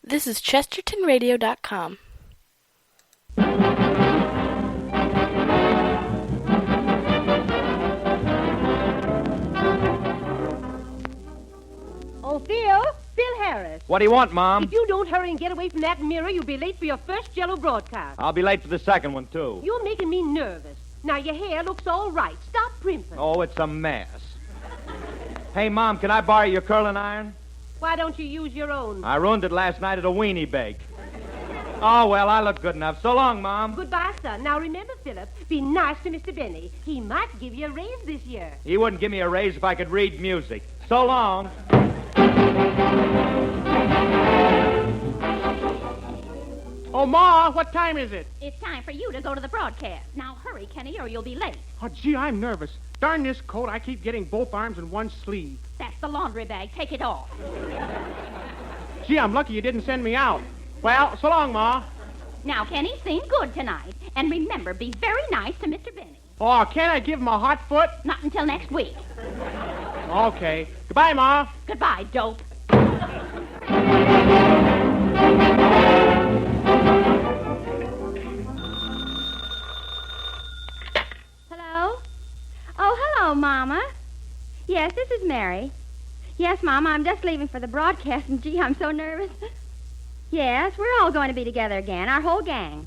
This is ChestertonRadio.com. Oh, Phil Harris. What do you want, Mom? If you don't hurry and get away from that mirror, you'll be late for your first Jello broadcast. I'll be late for the second one, too. You're making me nervous. Now, your hair looks all right. Stop primping. Oh, it's a mess. Hey, Mom, can I borrow your curling iron? Why don't you use your own? I ruined it last night at a weenie bake. Oh, well, I look good enough. So long, Mom. Goodbye, son. Now, remember, Philip, be nice to Mr. Benny. He might give you a raise this year. He wouldn't give me a raise if I could read music. So long. Oh, Ma, what time is it? It's time for you to go to the broadcast. Now hurry, Kenny, or you'll be late. Oh, gee, I'm nervous. Darn this coat, I keep getting both arms and one sleeve. That's the laundry bag. Take it off. Gee, I'm lucky you didn't send me out. Well, so long, Ma. Now, Kenny, sing good tonight. And remember, be very nice to Mr. Benny. Oh, can't I give him a hot foot? Not until next week. Okay. Goodbye, Ma. Goodbye, dope. Hello? Oh, hello, Mama. Yes, this is Mary. Yes, Mama, I'm just leaving for the broadcast, and gee, I'm so nervous. Yes, we're all going to be together again, our whole gang.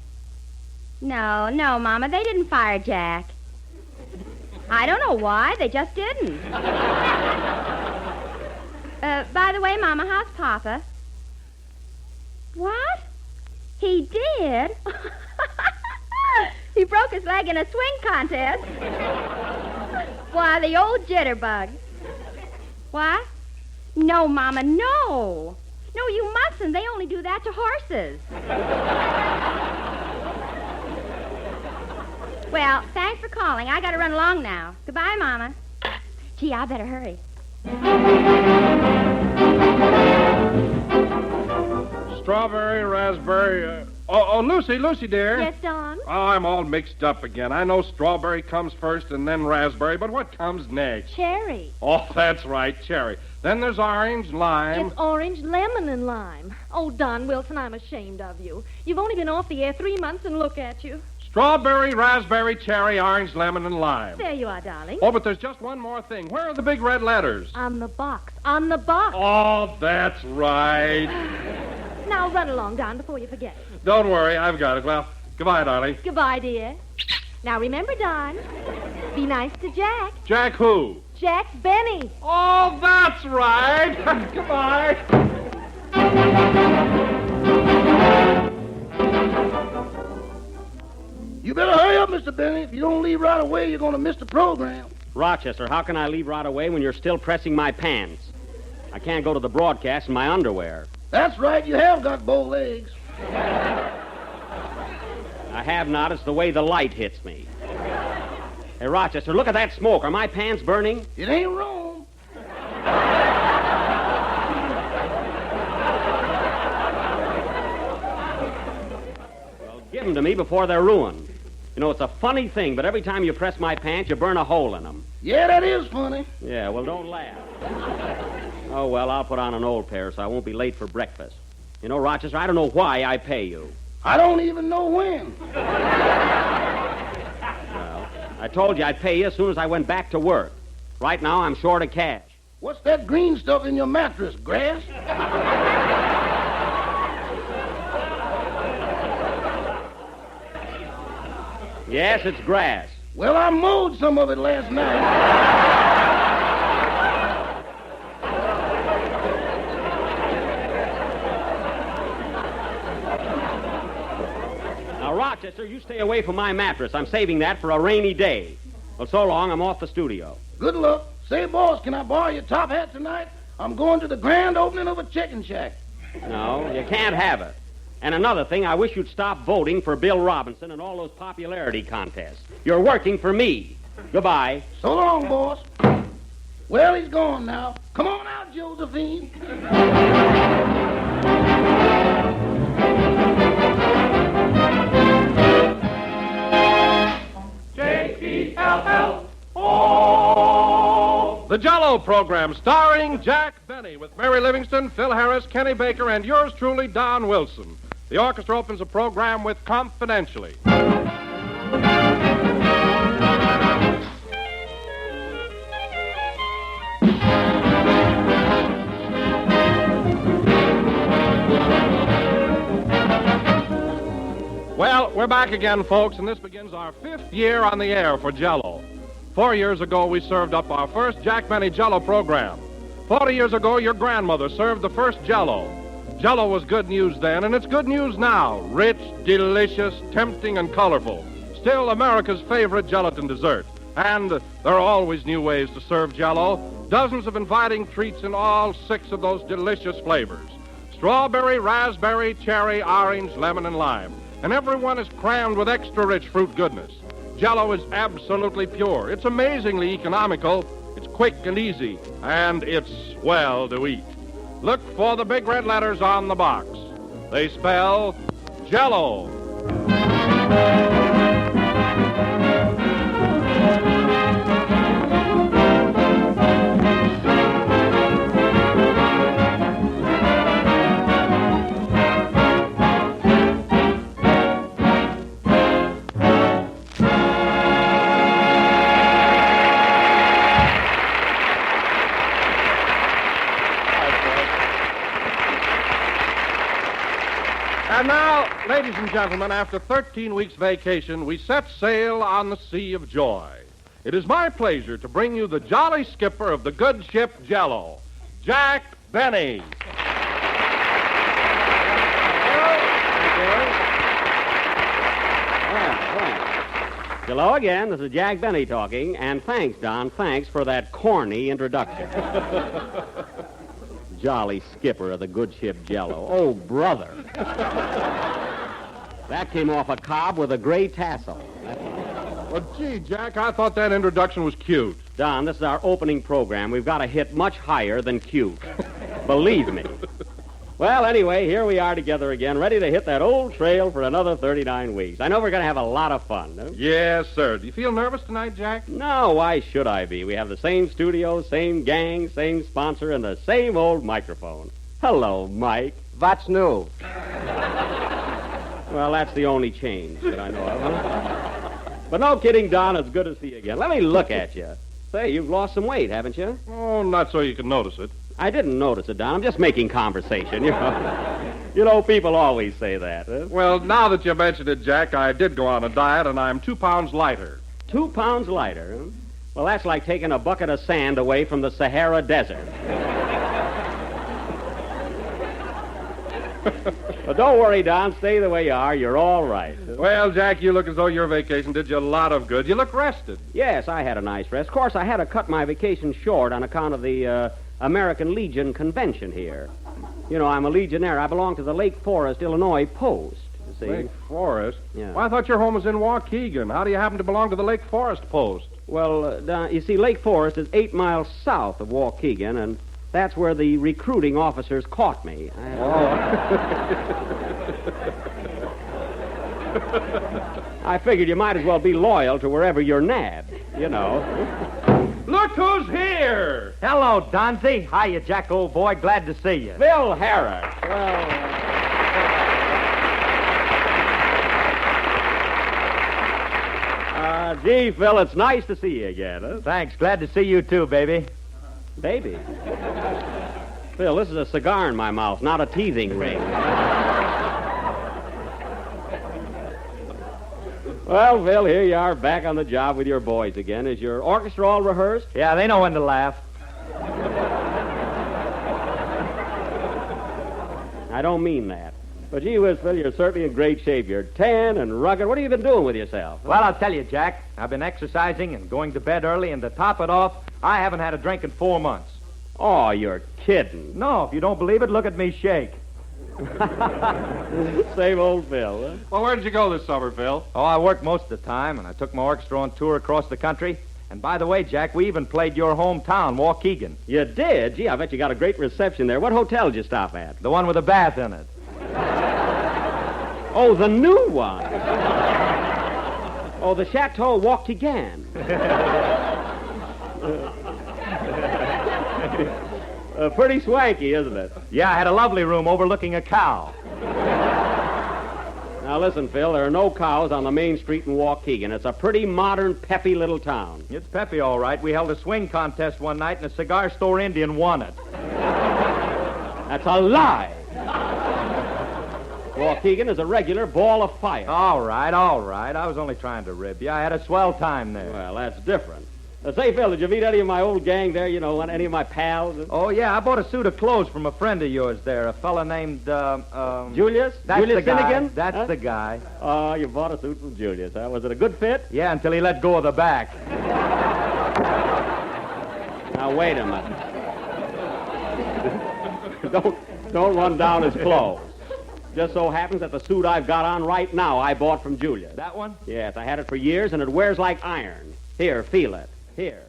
No, Mama, they didn't fire Jack. I don't know why, they just didn't. By the way, Mama, how's Papa? What? He did? He broke his leg in a swing contest. Why, the old jitterbug. What? No, Mama, no. No, you mustn't. They only do that to horses. Well, thanks for calling. I got to run along now. Goodbye, Mama. Gee, I better hurry. Strawberry, raspberry. Lucy, dear. Yes, Don? Oh, I'm all mixed up again. I know strawberry comes first and then raspberry, but what comes next? Cherry. Oh, that's right, cherry. Then there's orange, lime. It's orange, lemon, and lime. Oh, Don Wilson, I'm ashamed of you. You've only been off the air 3 months, and look at you. Strawberry, raspberry, cherry, orange, lemon, and lime. There you are, darling. Oh, but there's just one more thing. Where are the big red letters? On the box. On the box. Oh, that's right. Now run along, Don, before you forget it. Don't worry, I've got it. Well, goodbye, darling. Goodbye, dear. Now remember, Don, be nice to Jack. Jack who? Jack Benny. Oh, that's right. Goodbye. You better hurry up, Mr. Benny. If you don't leave right away, you're going to miss the program. Rochester, how can I leave right away when you're still pressing my pants? I can't go to the broadcast in my underwear. That's right, you have got bow legs. I have not. It's the way the light hits me. Hey, Rochester, look at that smoke. Are my pants burning? It ain't wrong. Well, give them to me before they're ruined. You know, it's a funny thing, but every time you press my pants, you burn a hole in them. Yeah, that is funny. Yeah, well, don't laugh. Oh, well, I'll put on an old pair so I won't be late for breakfast. You know, Rochester, I don't know why I pay you. I don't even know when. Well, I told you I'd pay you as soon as I went back to work. Right now, I'm short of cash. What's that green stuff in your mattress, grass? Yes, it's grass. Well, I mowed some of it last night. Now, Rochester, you stay away from my mattress. I'm saving that for a rainy day. Well, so long. I'm off the studio. Good luck. Say, boss, can I borrow your top hat tonight? I'm going to the grand opening of a chicken shack. No, you can't have it. And another thing, I wish you'd stop voting for Bill Robinson and all those popularity contests. You're working for me. Goodbye. So long, boss. Well, he's gone now. Come on out, Josephine. J-E-L-L-O. The Jello program starring Jack Benny. with Mary Livingston, Phil Harris, Kenny Baker, and yours truly, Don Wilson. The orchestra opens the program with Confidentially. Well, we're back again, folks, and this begins our 5th year on the air for Jello. 4 years ago, we served up our first Jack Benny Jello program. 40 years ago, your grandmother served the first Jello. Jello was good news then, and it's good news now. Rich, delicious, tempting, and colorful. Still America's favorite gelatin dessert. And there are always new ways to serve Jello. Dozens of inviting treats in all 6 of those delicious flavors. Strawberry, raspberry, cherry, orange, lemon, and lime. And everyone is crammed with extra rich fruit goodness. Jello is absolutely pure. It's amazingly economical. It's quick and easy. And it's swell to eat. Look for the big red letters on the box. They spell Jello. And now, ladies and gentlemen, after 13 weeks' vacation, we set sail on the Sea of Joy. It is my pleasure to bring you the jolly skipper of the good ship Jello, Jack Benny. Hello again. This is Jack Benny talking, and thanks, Don. Thanks for that corny introduction. Jolly skipper of the good ship Jello. Oh, brother. That came off a cob with a gray tassel. Well, gee, Jack, I thought that introduction was cute. Don, this is our opening program. We've got to hit much higher than cute. Believe me. Well, anyway, here we are together again, ready to hit that old trail for another 39 weeks. I know we're going to have a lot of fun. Huh? Yes, sir. Do you feel nervous tonight, Jack? No, why should I be? We have the same studio, same gang, same sponsor, and the same old microphone. Hello, Mike. What's new? Well, that's the only change that I know of, huh? But no kidding, Don, it's good to see you again. Let me look at you. Say, you've lost some weight, haven't you? Oh, not so you can notice it. I didn't notice it, Don. I'm just making conversation, you know. You know, people always say that. Huh? Well, now that you mentioned it, Jack, I did go on a diet, and I'm 2 pounds lighter. 2 pounds lighter, huh? Well, that's like taking a bucket of sand away from the Sahara Desert. But don't worry, Don. Stay the way you are. You're all right. Well, Jack, you look as though your vacation did you a lot of good. You look rested. Yes, I had a nice rest. Of course, I had to cut my vacation short on account of the American Legion convention here. You know, I'm a Legionnaire. I belong to the Lake Forest, Illinois Post. You see? Lake Forest? Yeah. Well, I thought your home was in Waukegan. How do you happen to belong to the Lake Forest Post? Well, Don, you see, Lake Forest is 8 miles south of Waukegan, and that's where the recruiting officers caught me. I figured you might as well be loyal to wherever you're nabbed, you know. Look who's here! Hello, Donzie. Hiya, Jack, old boy. Glad to see you. Phil Harris. Gee, Phil, it's nice to see you again, huh? Thanks. Glad to see you, too, baby. Baby? Phil, this is a cigar in my mouth, not a teething ring. Well, Phil, here you are back on the job with your boys again. Is your orchestra all rehearsed? Yeah, they know when to laugh. I don't mean that. But gee whiz, Phil, you're certainly in great shape. You're tan and rugged. What have you been doing with yourself? Well, I'll tell you, Jack. I've been exercising and going to bed early, and to top it off, I haven't had a drink in 4 months. Oh, you're kidding. No, if you don't believe it, look at me shake. Same old Phil, huh? Well, where did you go this summer, Phil? Oh, I worked most of the time, and I took my orchestra on tour across the country. And by the way, Jack, we even played your hometown, Waukegan. You did? Gee, I bet you got a great reception there. What hotel did you stop at? The one with a bath in it. Oh, the new one. Oh, the Chateau Waukegan. Pretty swanky, isn't it? Yeah, I had a lovely room overlooking a cow. Now, listen, Phil, there are no cows on the main street in Waukegan. It's a pretty modern, peppy little town. It's peppy, all right. We held a swing contest one night, and a cigar store Indian won it. That's a lie. Waukegan is a regular ball of fire. All right. I was only trying to rib you. I had a swell time there. Well, that's different. Say, Phil, did you meet any of my old gang there? You know, any of my pals? Oh, yeah, I bought a suit of clothes from a friend of yours there, a fella named, Julius? That's Julius the guy. Finnegan? That's the guy. Oh, you bought a suit from Julius, huh? Was it a good fit? Yeah, until he let go of the back. Now, wait a minute. Don't run down his clothes. Just so happens that the suit I've got on right now I bought from Julius. That one? Yes, I had it for years, and it wears like iron. Here, feel it. Here.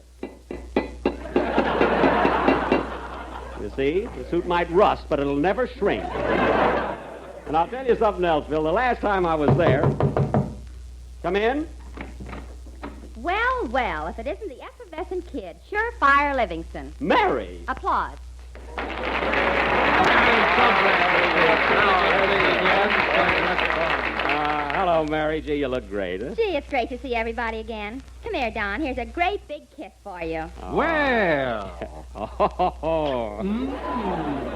You see, the suit might rust, but it'll never shrink. And I'll tell you something else, Bill. The last time I was there... Come in? Well, well, if it isn't the effervescent kid, surefire Livingston. Mary! Applause. Hello, Mary. Gee, you look great, huh? Gee, it's great to see everybody again. Come here, Don. Here's a great big kiss for you. Well.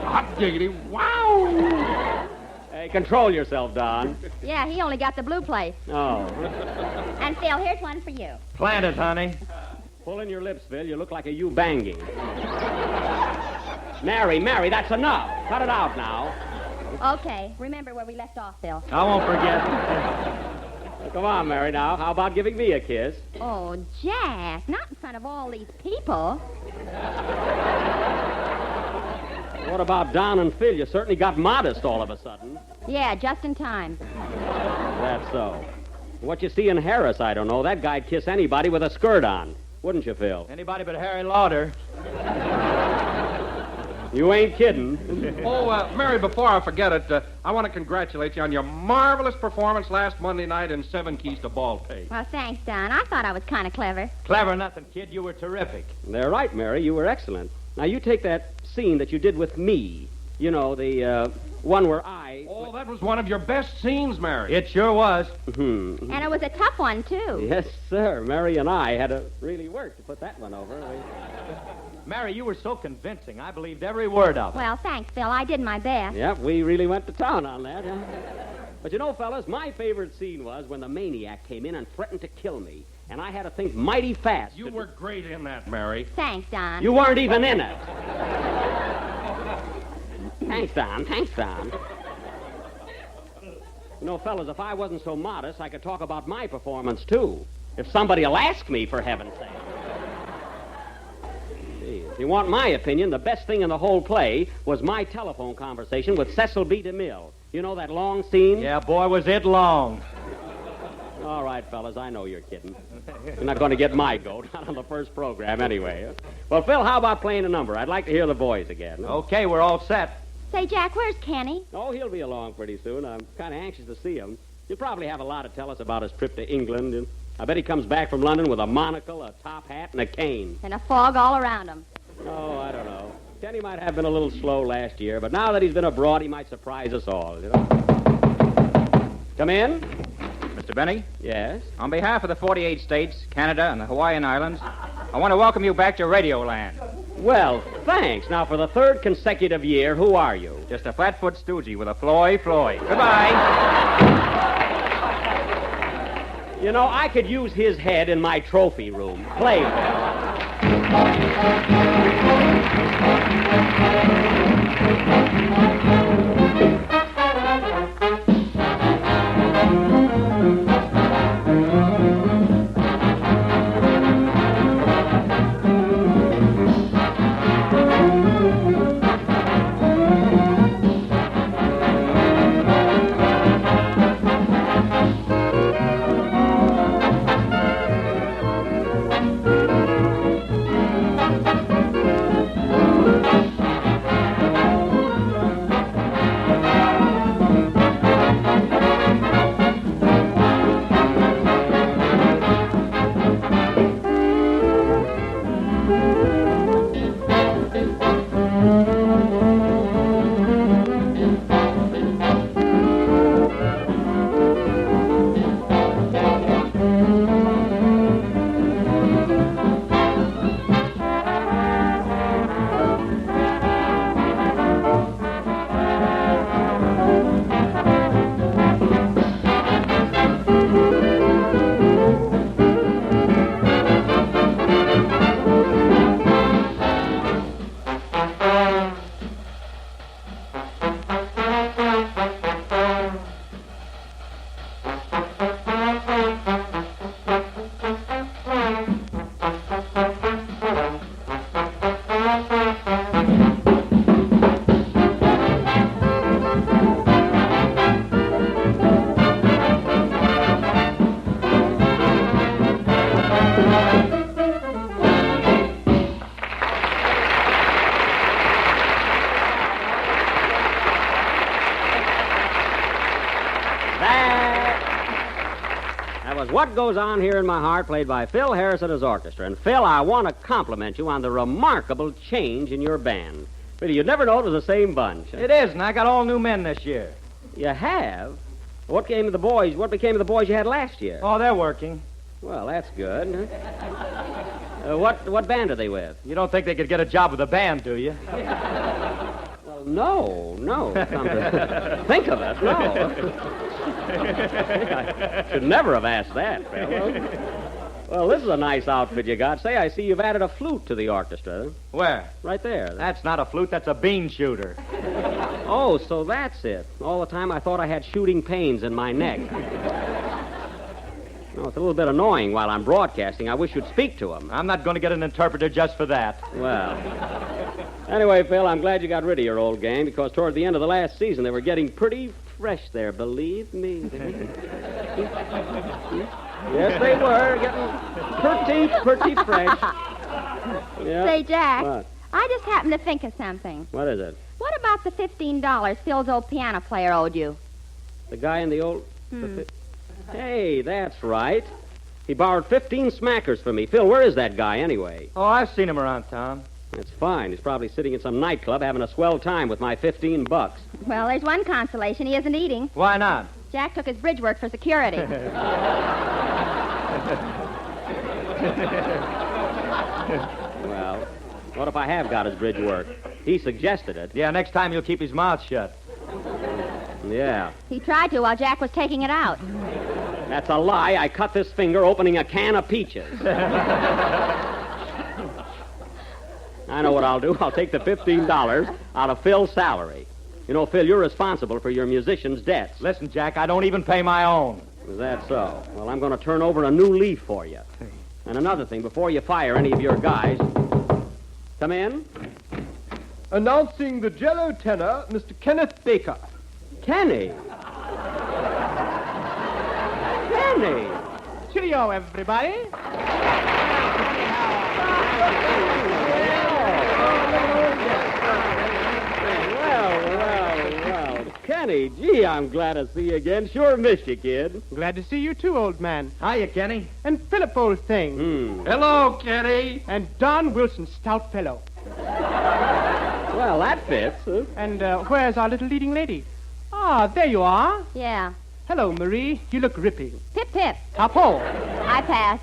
Hot diggity. Wow. Hey, control yourself, Don. Yeah, he only got the blue place. Oh. And Phil, here's one for you. Plant it, honey. Pull in your lips, Phil. You look like a you banging. Mary, that's enough. Cut it out now. Okay, remember where we left off, Phil. I won't forget. Well, come on, Mary, now. How about giving me a kiss? Oh, Jack, not in front of all these people. What about Don and Phil? You certainly got modest all of a sudden. Yeah, just in time. That's so. What you see in Harris, I don't know. That guy'd kiss anybody with a skirt on. Wouldn't you, Phil? Anybody but Harry Lauder. You ain't kidding. Mary, before I forget it, I want to congratulate you on your marvelous performance last Monday night in 7 Keys to Baldpate. Well, thanks, Don. I thought I was kind of clever. Clever nothing, kid. You were terrific. They're right, Mary. You were excellent. Now, you take that scene that you did with me. You know, the one where I... Oh, that was one of your best scenes, Mary. It sure was. Mm-hmm. And it was a tough one, too. Yes, sir. Mary and I had to really work to put that one over. Mary, you were so convincing. I believed every word of it. Well, thanks, Phil. I did my best. Yep, we really went to town on that. Huh? But you know, fellas, my favorite scene was when the maniac came in and threatened to kill me. And I had to think mighty fast. You were great in that, Mary. Thanks, Don. You weren't even in it. Thanks, Don. You know, fellas, if I wasn't so modest, I could talk about my performance, too. If somebody'll ask me, for heaven's sake. Gee, if you want my opinion, the best thing in the whole play was my telephone conversation with Cecil B. DeMille. You know that long scene? Yeah, boy, was it long. All right, fellas, I know you're kidding. You're not going to get my goat, not on the first program anyway. Well, Phil, how about playing a number? I'd like to hear the boys again. Okay, we're all set. Say, Jack, where's Kenny? Oh, he'll be along pretty soon. I'm kind of anxious to see him. He'll probably have a lot to tell us about his trip to England. And I bet he comes back from London with a monocle, a top hat, and a cane. And a fog all around him. Oh, I don't know. Kenny might have been a little slow last year, but now that he's been abroad, he might surprise us all, you know. Come in. Mr. Benny? Yes? On behalf of the 48 states, Canada, and the Hawaiian Islands, I want to welcome you back to Radioland. Well, thanks. Now, for the third consecutive year, who are you? Just a flatfoot stoogie with a Floy. Goodbye. You know, I could use his head in my trophy room. Play, was What Goes On Here in My Heart, played by Phil Harris and his orchestra. And, Phil, I want to compliment you on the remarkable change in your band. Really, you'd never know it was the same bunch. It is, and I got all new men this year. You have? What became of the boys you had last year? Oh, they're working. Well, that's good. What band are they with? You don't think they could get a job with a band, do you? Well, no. Come to think of it, no. I should never have asked that, fellow. Well, this is a nice outfit you got. Say, I see you've added a flute to the orchestra. Where? Right there. That's not a flute, that's a bean shooter. Oh, so that's it. All the time I thought I had shooting pains in my neck. No, it's a little bit annoying while I'm broadcasting. I wish you'd speak to him. I'm not going to get an interpreter just for that. Well, anyway, Phil, I'm glad you got rid of your old gang, because toward the end of the last season, they were getting pretty fresh there, believe me. Yes, they were getting pretty fresh. Yep. Say, Jack, What? I just happened to think of something. What is it? What about the $15 Phil's old piano player owed you? The guy in the old... Hey, that's right. He borrowed 15 smackers from me. Phil, where is that guy anyway? Oh, I've seen him around town. That's fine. He's probably sitting in some nightclub having a swell time with my $15. Well, there's one consolation. He isn't eating. Why not? Jack took his bridge work for security. Well, what if I have got his bridge work? He suggested it. Yeah, next time he'll keep his mouth shut. Yeah. He tried to while Jack was taking it out. That's a lie. I cut this finger opening a can of peaches. I know what I'll do. I'll take the $15 out of Phil's salary. You know, Phil, you're responsible for your musicians' debts. Listen, Jack, I don't even pay my own. Is that so? Well, I'm going to turn over a new leaf for you. And another thing, before you fire any of your guys, come in. Announcing the Jello tenor, Mr. Kenneth Baker. Kenny. Kenny. Cheerio, everybody. Well. Kenny, gee, I'm glad to see you again. Sure missed you, kid. Glad to see you too, old man. Hiya, Kenny. And Philip, old thing. Hello, Kenny. And Don Wilson, stout fellow. Well, that fits. Huh? And where's our little leading lady? Ah, there you are. Yeah. Hello, Marie. You look ripping. Pip, pip. Capo. I pass.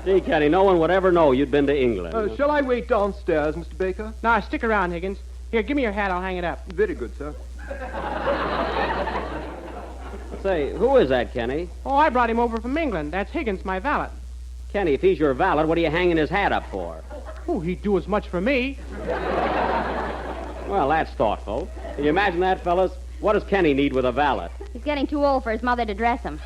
Gee, Kenny, no one would ever know you'd been to England. Shall I wait downstairs, Mr. Baker? Now, stick around, Higgins. Here, give me your hat. I'll hang it up. Very good, sir. Say, who is that, Kenny? Oh, I brought him over from England. That's Higgins, my valet. Kenny, if he's your valet, what are you hanging his hat up for? Oh, he'd do as much for me. Well, that's thoughtful. Can you imagine that, fellas? What does Kenny need with a valet? He's getting too old for his mother to dress him.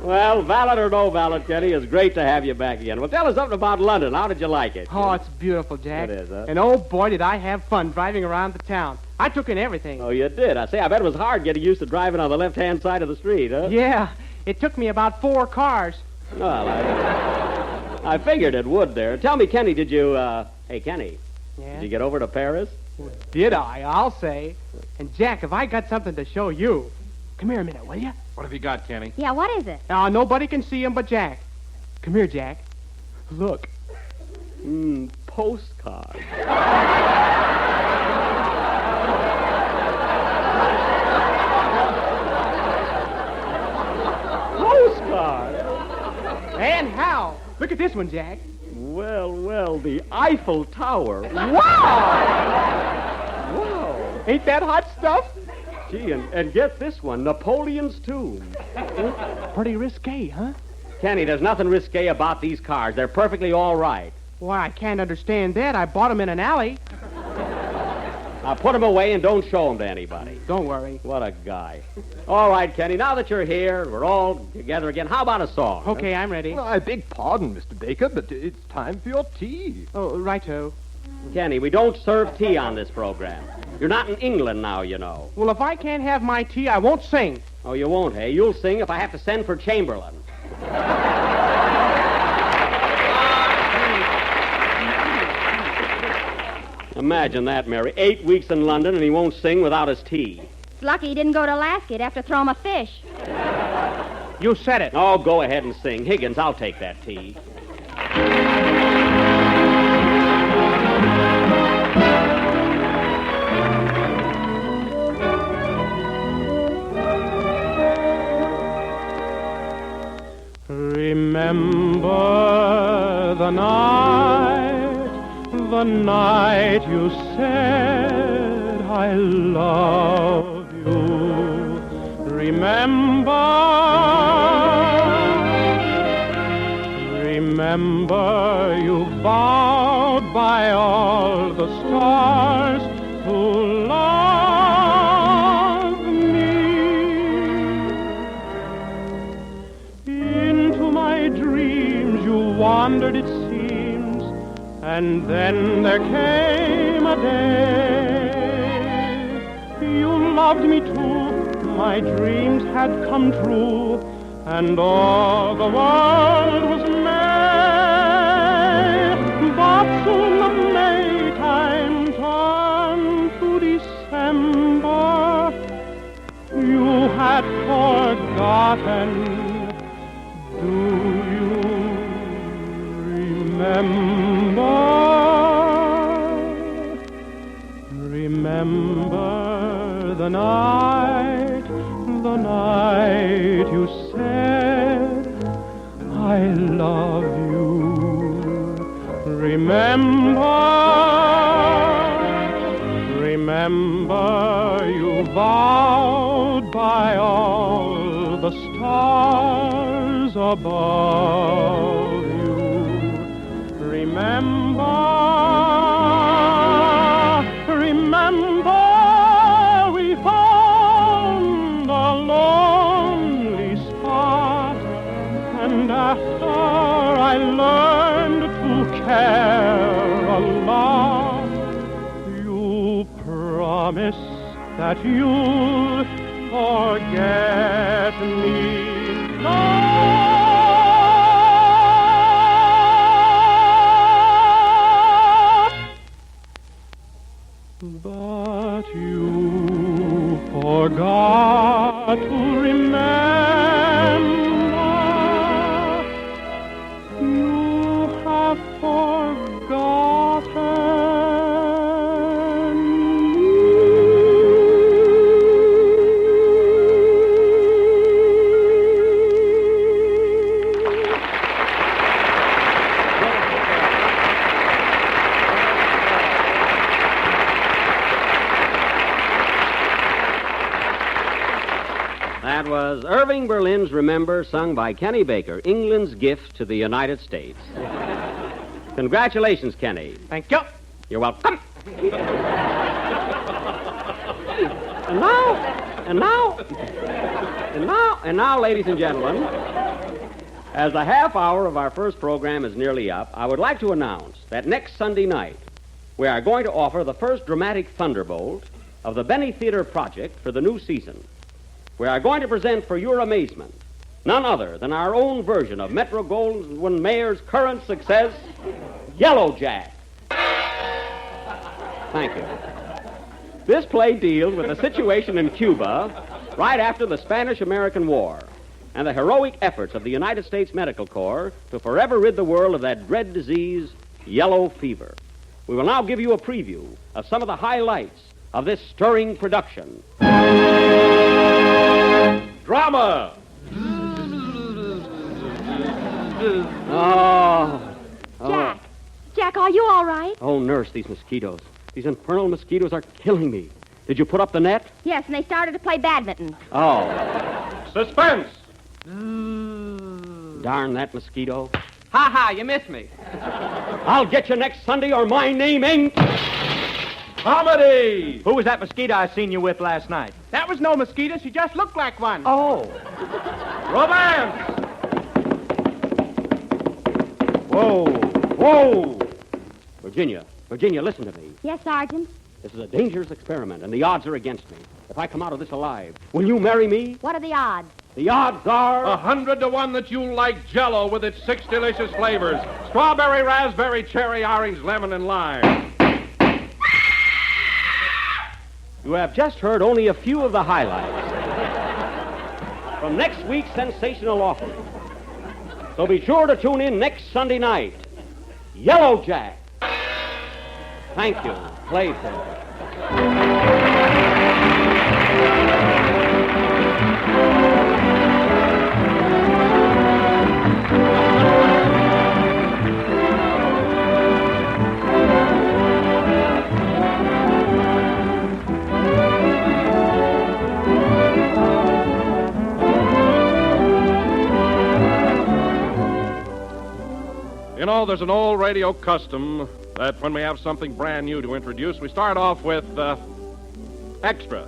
Well, valet or no valet, Kenny, it's great to have you back again. Well, tell us something about London. How did you like it? Oh, it's beautiful, Jack. It is, huh? And oh, boy, did I have fun driving around the town. I took in everything. Oh, you did? I bet it was hard getting used to driving on the left-hand side of the street, huh? Yeah, it took me about 4 cars. Well, I figured it would there. Tell me, Kenny, did you, Hey, Kenny. Yeah? Did you get over to Paris? Did I? I'll say. And, Jack, have I got something to show you? Come here a minute, will you? What have you got, Kenny? Yeah, what is it? Now, nobody can see him but Jack. Come here, Jack. Look. Postcard. Postcard? And how? Look at this one, Jack. Well, the Eiffel Tower. Wow! Wow. Ain't that hot stuff? Gee, and get this one, Napoleon's tomb. Pretty risque, huh? Kenny, there's nothing risque about these cars. They're perfectly all right. Why, I can't understand that. I bought them in an alley. Now, put them away and don't show them to anybody. Don't worry. What a guy. All right, Kenny, now that you're here, we're all together again. How about a song? Okay, I'm ready. Well, I beg pardon, Mr. Baker, but it's time for your tea. Oh, righto. Kenny, we don't serve tea on this program. You're not in England now, you know. Well, if I can't have my tea, I won't sing. Oh, you won't, hey? You'll sing if I have to send for Chamberlain. Now, Imagine that, Mary. 8 weeks in London, and he won't sing without his tea. It's lucky he didn't go to Alaska. He'd have to throw him a fish. You said it. Oh, go ahead and sing. Higgins, I'll take that tea. Remember the night you said I love you. Remember you vowed by all the stars to love me. Into my dreams you wandered, it seems, and then there came a day you loved me too. My dreams had come true, and all the world was May. But soon the Maytime turned to December. You had forgotten. Do you remember? Remember the night you said I love you. Remember you vowed by all the stars above you. Remember we found a lonely spot, and after I learned to care a lot, you promise that you'll forget me. But you forgot to remember. You have forgotten me. That was Irving Berlin's Remember, sung by Kenny Baker, England's gift to the United States. Congratulations, Kenny. Thank you. You're welcome. And now, ladies and gentlemen, as the half hour of our first program is nearly up, I would like to announce that next Sunday night, we are going to offer the first dramatic thunderbolt of the Benny Theater project for the new season. We are going to present for your amazement none other than our own version of Metro-Goldwyn-Mayer's current success, Yellow Jack. Thank you. This play deals with the situation in Cuba right after the Spanish-American War and the heroic efforts of the United States Medical Corps to forever rid the world of that dread disease, yellow fever. We will now give you a preview of some of the highlights of this stirring production. Drama! Jack, are you all right? Oh, nurse, these mosquitoes. These infernal mosquitoes are killing me. Did you put up the net? Yes, and they started to play badminton. Oh. Suspense! Darn that mosquito. Ha, you missed me. I'll get you next Sunday or my name ain't... Comedy! Who was that mosquito I seen you with last night? That was no mosquito. She just looked like one. Oh. Romance! Whoa! Virginia, listen to me. Yes, Sergeant? This is a dangerous experiment, and the odds are against me. If I come out of this alive, will you marry me? What are the odds? The odds are... 100 to 1 that you like Jello with its 6 delicious flavors. Strawberry, raspberry, cherry, orange, lemon, and lime. You have just heard only a few of the highlights from next week's sensational offering. So be sure to tune in next Sunday night. Yellow Jack. Thank you. Playful. You know, there's an old radio custom that when we have something brand new to introduce, we start off with extra.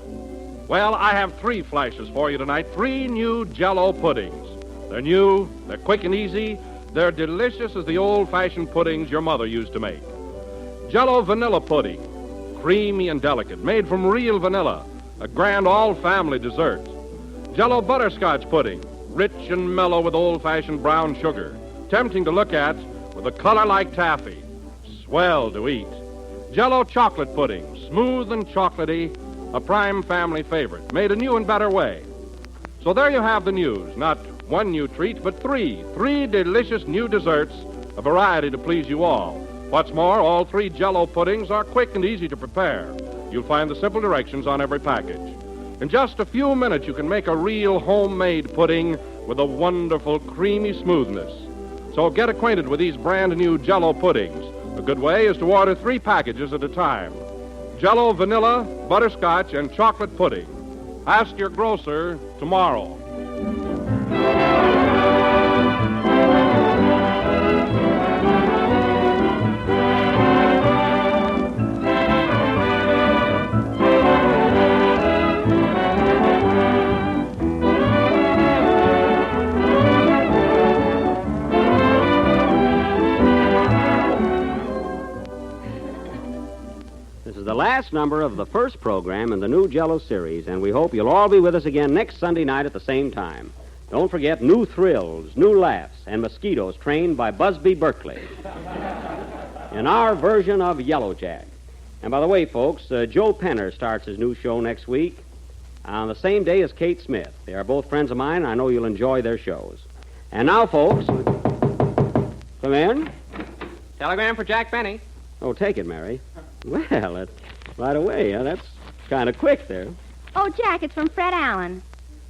Well, I have 3 flashes for you tonight. 3 new Jello puddings. They're new, they're quick and easy, they're delicious as the old-fashioned puddings your mother used to make. Jello vanilla pudding, creamy and delicate, made from real vanilla, a grand all-family dessert. Jello butterscotch pudding, rich and mellow with old-fashioned brown sugar, tempting to look at, with a color like taffy. Swell to eat. Jello chocolate pudding, smooth and chocolatey, a prime family favorite, made a new and better way. So there you have the news. Not one new treat, but 3 delicious new desserts, a variety to please you all. What's more, all 3 Jello puddings are quick and easy to prepare. You'll find the simple directions on every package. In just a few minutes, you can make a real homemade pudding with a wonderful creamy smoothness. So get acquainted with these brand new Jello puddings. A good way is to order 3 packages at a time. Jello vanilla, butterscotch, and chocolate pudding. Ask your grocer tomorrow. The last number of the first program in the new Jello series, and we hope you'll all be with us again next Sunday night at the same time. Don't forget new thrills, new laughs, and mosquitoes trained by Busby Berkeley in our version of Yellow Jack. And by the way, folks, Joe Penner starts his new show next week on the same day as Kate Smith. They are both friends of mine, and I know you'll enjoy their shows. And now, folks, come in. Telegram for Jack Benny. Oh, take it, Mary. Well, that's right away. That's kind of quick there. Oh, Jack, it's from Fred Allen.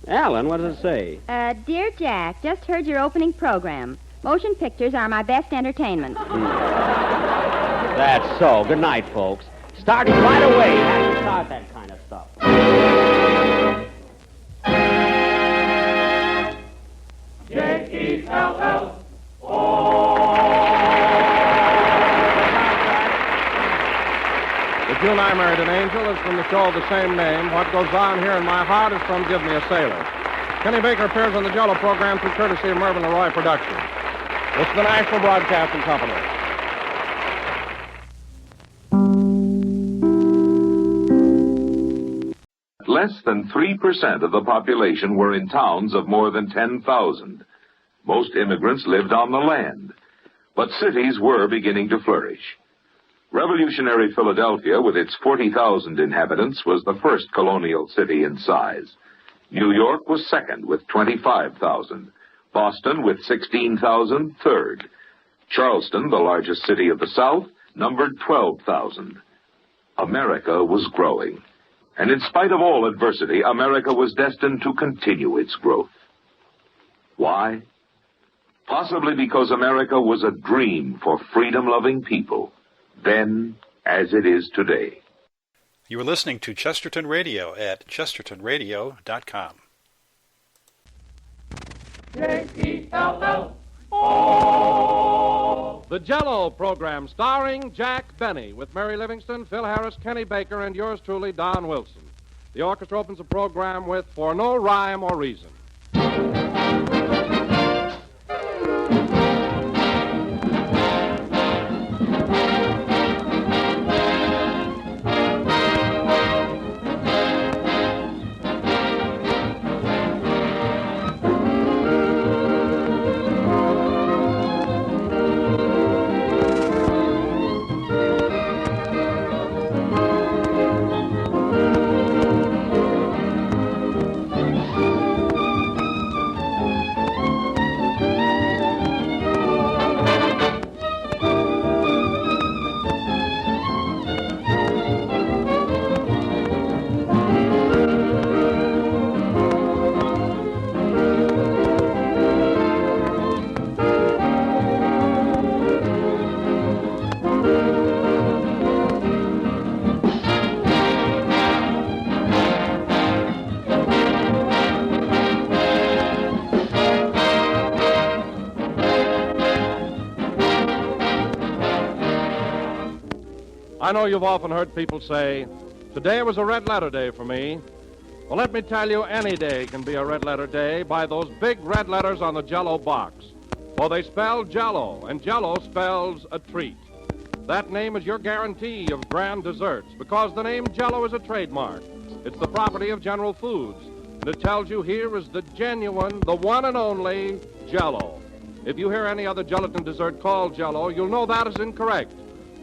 Allen, what does it say? Dear Jack, just heard your opening program. Motion pictures are my best entertainment. That's so. Good night, folks. Starting right away. How do you start that kind of stuff? Jello. The June I Married an Angel is from the show of the same name. What Goes On Here in My Heart is from Give Me a Sailor. Kenny Baker appears on the Jello program through courtesy of Mervyn LeRoy Productions. It's the National Broadcasting Company. Less than 3% of the population were in towns of more than 10,000. Most immigrants lived on the land. But cities were beginning to flourish. Revolutionary Philadelphia, with its 40,000 inhabitants, was the first colonial city in size. New York was second, with 25,000. Boston, with 16,000, third. Charleston, the largest city of the South, numbered 12,000. America was growing. And in spite of all adversity, America was destined to continue its growth. Why? Possibly because America was a dream for freedom-loving people, then as it is today. You are listening to Chesterton Radio at chestertonradio.com. Jello. The Jello program starring Jack Benny with Mary Livingston, Phil Harris, Kenny Baker, and yours truly, Don Wilson. The orchestra opens the program with For No Rhyme or Reason. I know you've often heard people say, today was a red letter day for me. Well, let me tell you, any day can be a red letter day by those big red letters on the Jello box. For they spell Jello, and Jello spells a treat. That name is your guarantee of grand desserts, because the name Jello is a trademark. It's the property of General Foods, and it tells you here is the genuine, the one and only Jello. If you hear any other gelatin dessert called Jello, you'll know that is incorrect.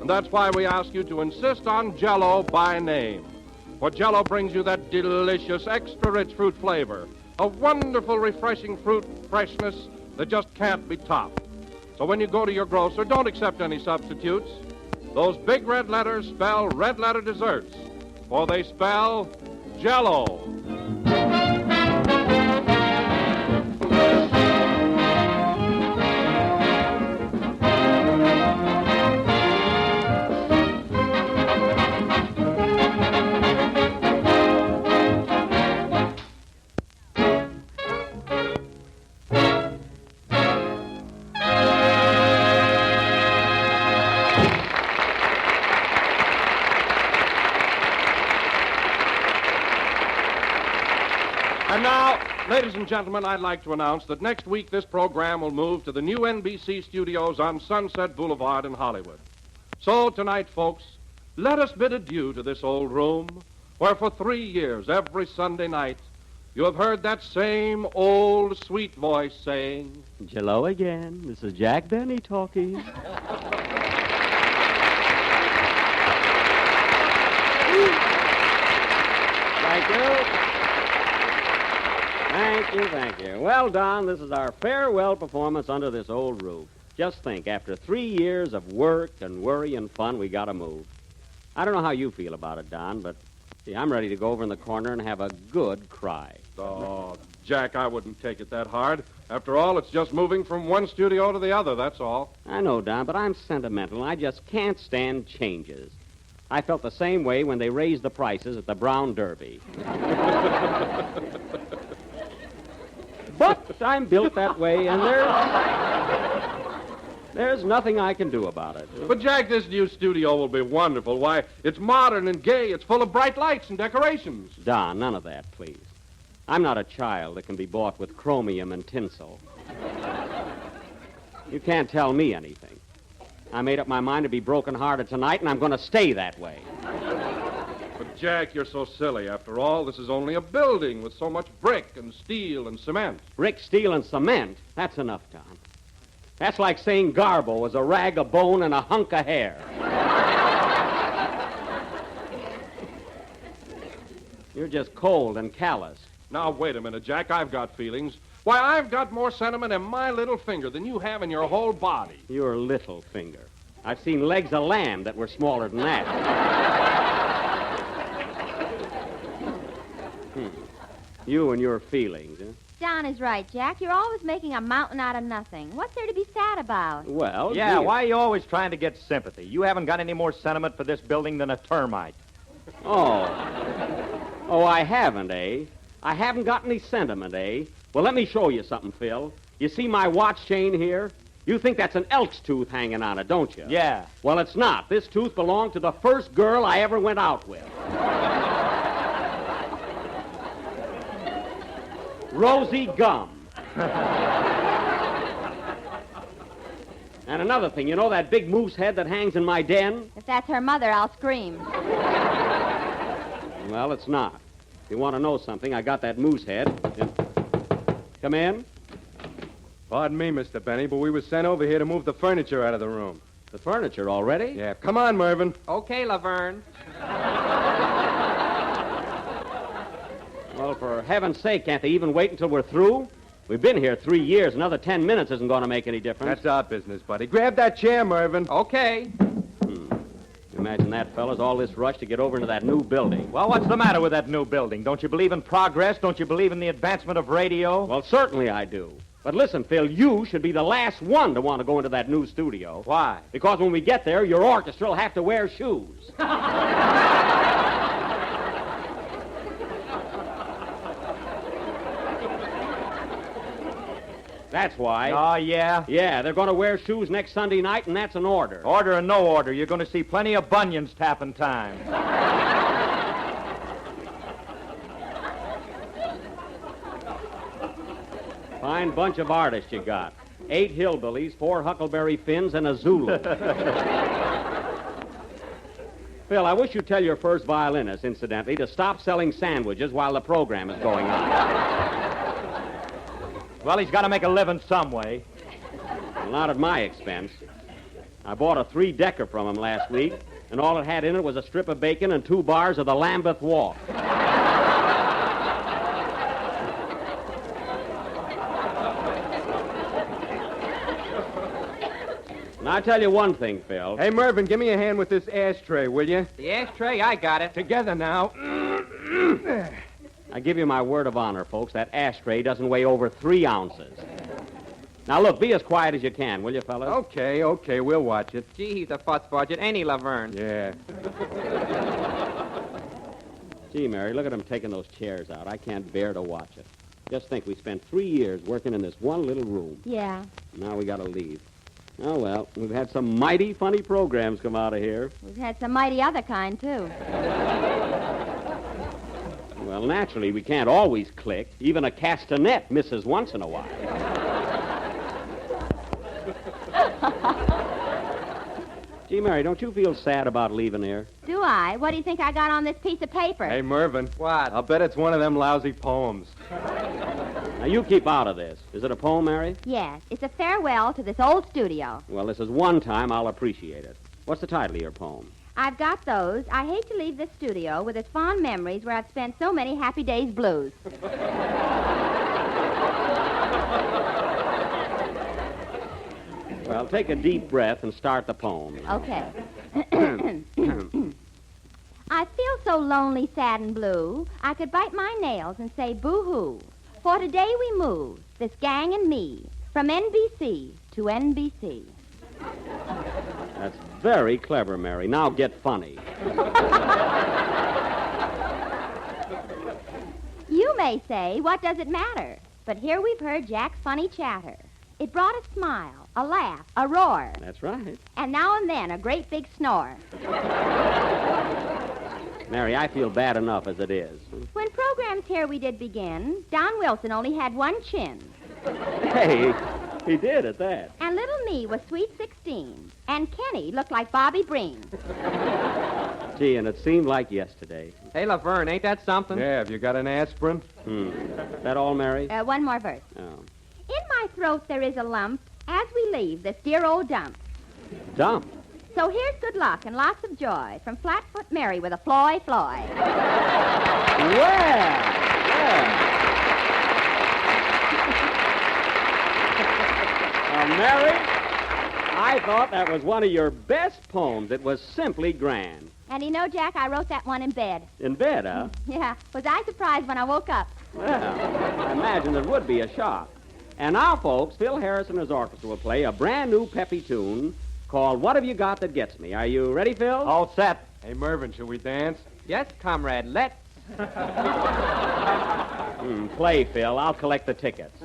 And that's why we ask you to insist on Jello by name. For Jello brings you that delicious, extra-rich fruit flavor, a wonderful, refreshing fruit freshness that just can't be topped. So when you go to your grocer, don't accept any substitutes. Those big red letters spell red letter desserts, for they spell Jello. And now, ladies and gentlemen, I'd like to announce that next week this program will move to the new NBC studios on Sunset Boulevard in Hollywood. So tonight, folks, let us bid adieu to this old room where for 3 years, every Sunday night, you have heard that same old sweet voice saying, Jello again. This is Jack Benny talking. Thank you. Thank you. Well, Don, this is our farewell performance under this old roof. Just think, after 3 years of work and worry and fun, we got to move. I don't know how you feel about it, Don, but, see, I'm ready to go over in the corner and have a good cry. Oh, Jack, I wouldn't take it that hard. After all, it's just moving from one studio to the other, that's all. I know, Don, but I'm sentimental, and I just can't stand changes. I felt the same way when they raised the prices at the Brown Derby. But I'm built that way, and there's nothing I can do about it. But, Jack, this new studio will be wonderful. Why, it's modern and gay. It's full of bright lights and decorations. Don, none of that, please. I'm not a child that can be bought with chromium and tinsel. You can't tell me anything. I made up my mind to be broken-hearted tonight, and I'm going to stay that way. But, Jack, you're so silly. After all, this is only a building with so much brick and steel and cement. Brick, steel, and cement? That's enough, Don. That's like saying Garbo was a rag of bone and a hunk of hair. You're just cold and callous. Now, wait a minute, Jack. I've got feelings. Why, I've got more sentiment in my little finger than you have in your whole body. Your little finger. I've seen legs of lamb that were smaller than that. You and your feelings, huh? Don is right, Jack. You're always making a mountain out of nothing. What's there to be sad about? Well, yeah, why are you always trying to get sympathy? You haven't got any more sentiment for this building than a termite. Oh, I haven't, eh? I haven't got any sentiment, eh? Well, let me show you something, Phil. You see my watch chain here? You think that's an elk's tooth hanging on it, don't you? Yeah. Well, it's not. This tooth belonged to the first girl I ever went out with. Rosie Gum. And another thing, you know that big moose head that hangs in my den? If that's her mother, I'll scream. Well, it's not. If you want to know something, I got that moose head. Come in. Pardon me, Mr. Benny, but we were sent over here to move the furniture out of the room. The furniture already? Yeah, come on, Mervyn. Okay, Laverne. Well, for heaven's sake, can't they even wait until we're through? We've been here 3 years. Another 10 minutes isn't going to make any difference. That's our business, buddy. Grab that chair, Mervyn. Okay. Imagine that, fellas, all this rush to get over into that new building. Well, what's the matter with that new building? Don't you believe in progress? Don't you believe in the advancement of radio? Well, certainly I do. But listen, Phil, you should be the last one to want to go into that new studio. Why? Because when we get there, your orchestra will have to wear shoes. That's why. Oh, yeah? Yeah, they're going to wear shoes next Sunday night, and that's an order. Order or no order, you're going to see plenty of bunions tapping time. Fine bunch of artists you got. 8 hillbillies, 4 Huckleberry Finns, and a Zulu. Phil, I wish you'd tell your first violinist, incidentally, to stop selling sandwiches while the program is going on. Well, he's got to make a living some way. Well, not at my expense. I bought a 3-decker from him last week, and all it had in it was a strip of bacon and 2 bars of the Lambeth Walk. And I tell you one thing, Phil. Hey, Mervyn, give me a hand with this ashtray, will you? The ashtray, I got it. Together now. I give you my word of honor, folks, that ashtray doesn't weigh over 3 ounces. Now, look, be as quiet as you can, will you, fellas? Okay, we'll watch it. Gee, he's a fuss budget, ain't he, Laverne? Yeah. Gee, Mary, look at him taking those chairs out. I can't bear to watch it. Just think, we spent 3 years working in this one little room. Yeah. Now we gotta leave. Oh, well, we've had some mighty funny programs come out of here. We've had some mighty other kind, too. Well, naturally, we can't always click. Even a castanet misses once in a while. Gee, Mary, don't you feel sad about leaving here? Do I? What do you think I got on this piece of paper? Hey, Mervyn. What? I'll bet it's one of them lousy poems. Now, you keep out of this. Is it a poem, Mary? Yes. It's a farewell to this old studio. Well, this is one time I'll appreciate it. What's the title of your poem? I've got those. I hate to leave this studio with its fond memories where I've spent so many happy days blues. Well, take a deep breath and start the poem. Okay. I feel so lonely, sad, and blue, I could bite my nails and say boo-hoo. For today we move, this gang and me, from NBC to NBC. That's very clever, Mary. Now get funny. You may say, what does it matter? But here we've heard Jack's funny chatter. It brought a smile, a laugh, a roar. That's right. And now and then, a great big snore. Mary, I feel bad enough as it is. When programs here we did begin, Don Wilson only had one chin. Hey, he did at that. And little me was sweet 16. And Kenny looked like Bobby Breen. Gee, and it seemed like yesterday. Hey, Laverne, ain't that something? Yeah, have you got an aspirin? That all, Mary? One more verse. Oh. In my throat there is a lump as we leave this dear old dump. Dump? So here's good luck and lots of joy from Flatfoot Mary with a Floy. Well. Mary, I thought that was one of your best poems. It was simply grand. And you know, Jack, I wrote that one in bed. In bed, huh? Yeah. Was I surprised when I woke up? Well, I imagine it would be a shock. And now, folks, Phil Harris and his orchestra will play a brand new peppy tune called What Have You Got That Gets Me? Are you ready, Phil? All set. Hey, Mervyn, shall we dance? Yes, comrade, let's. Play, Phil. I'll collect the tickets.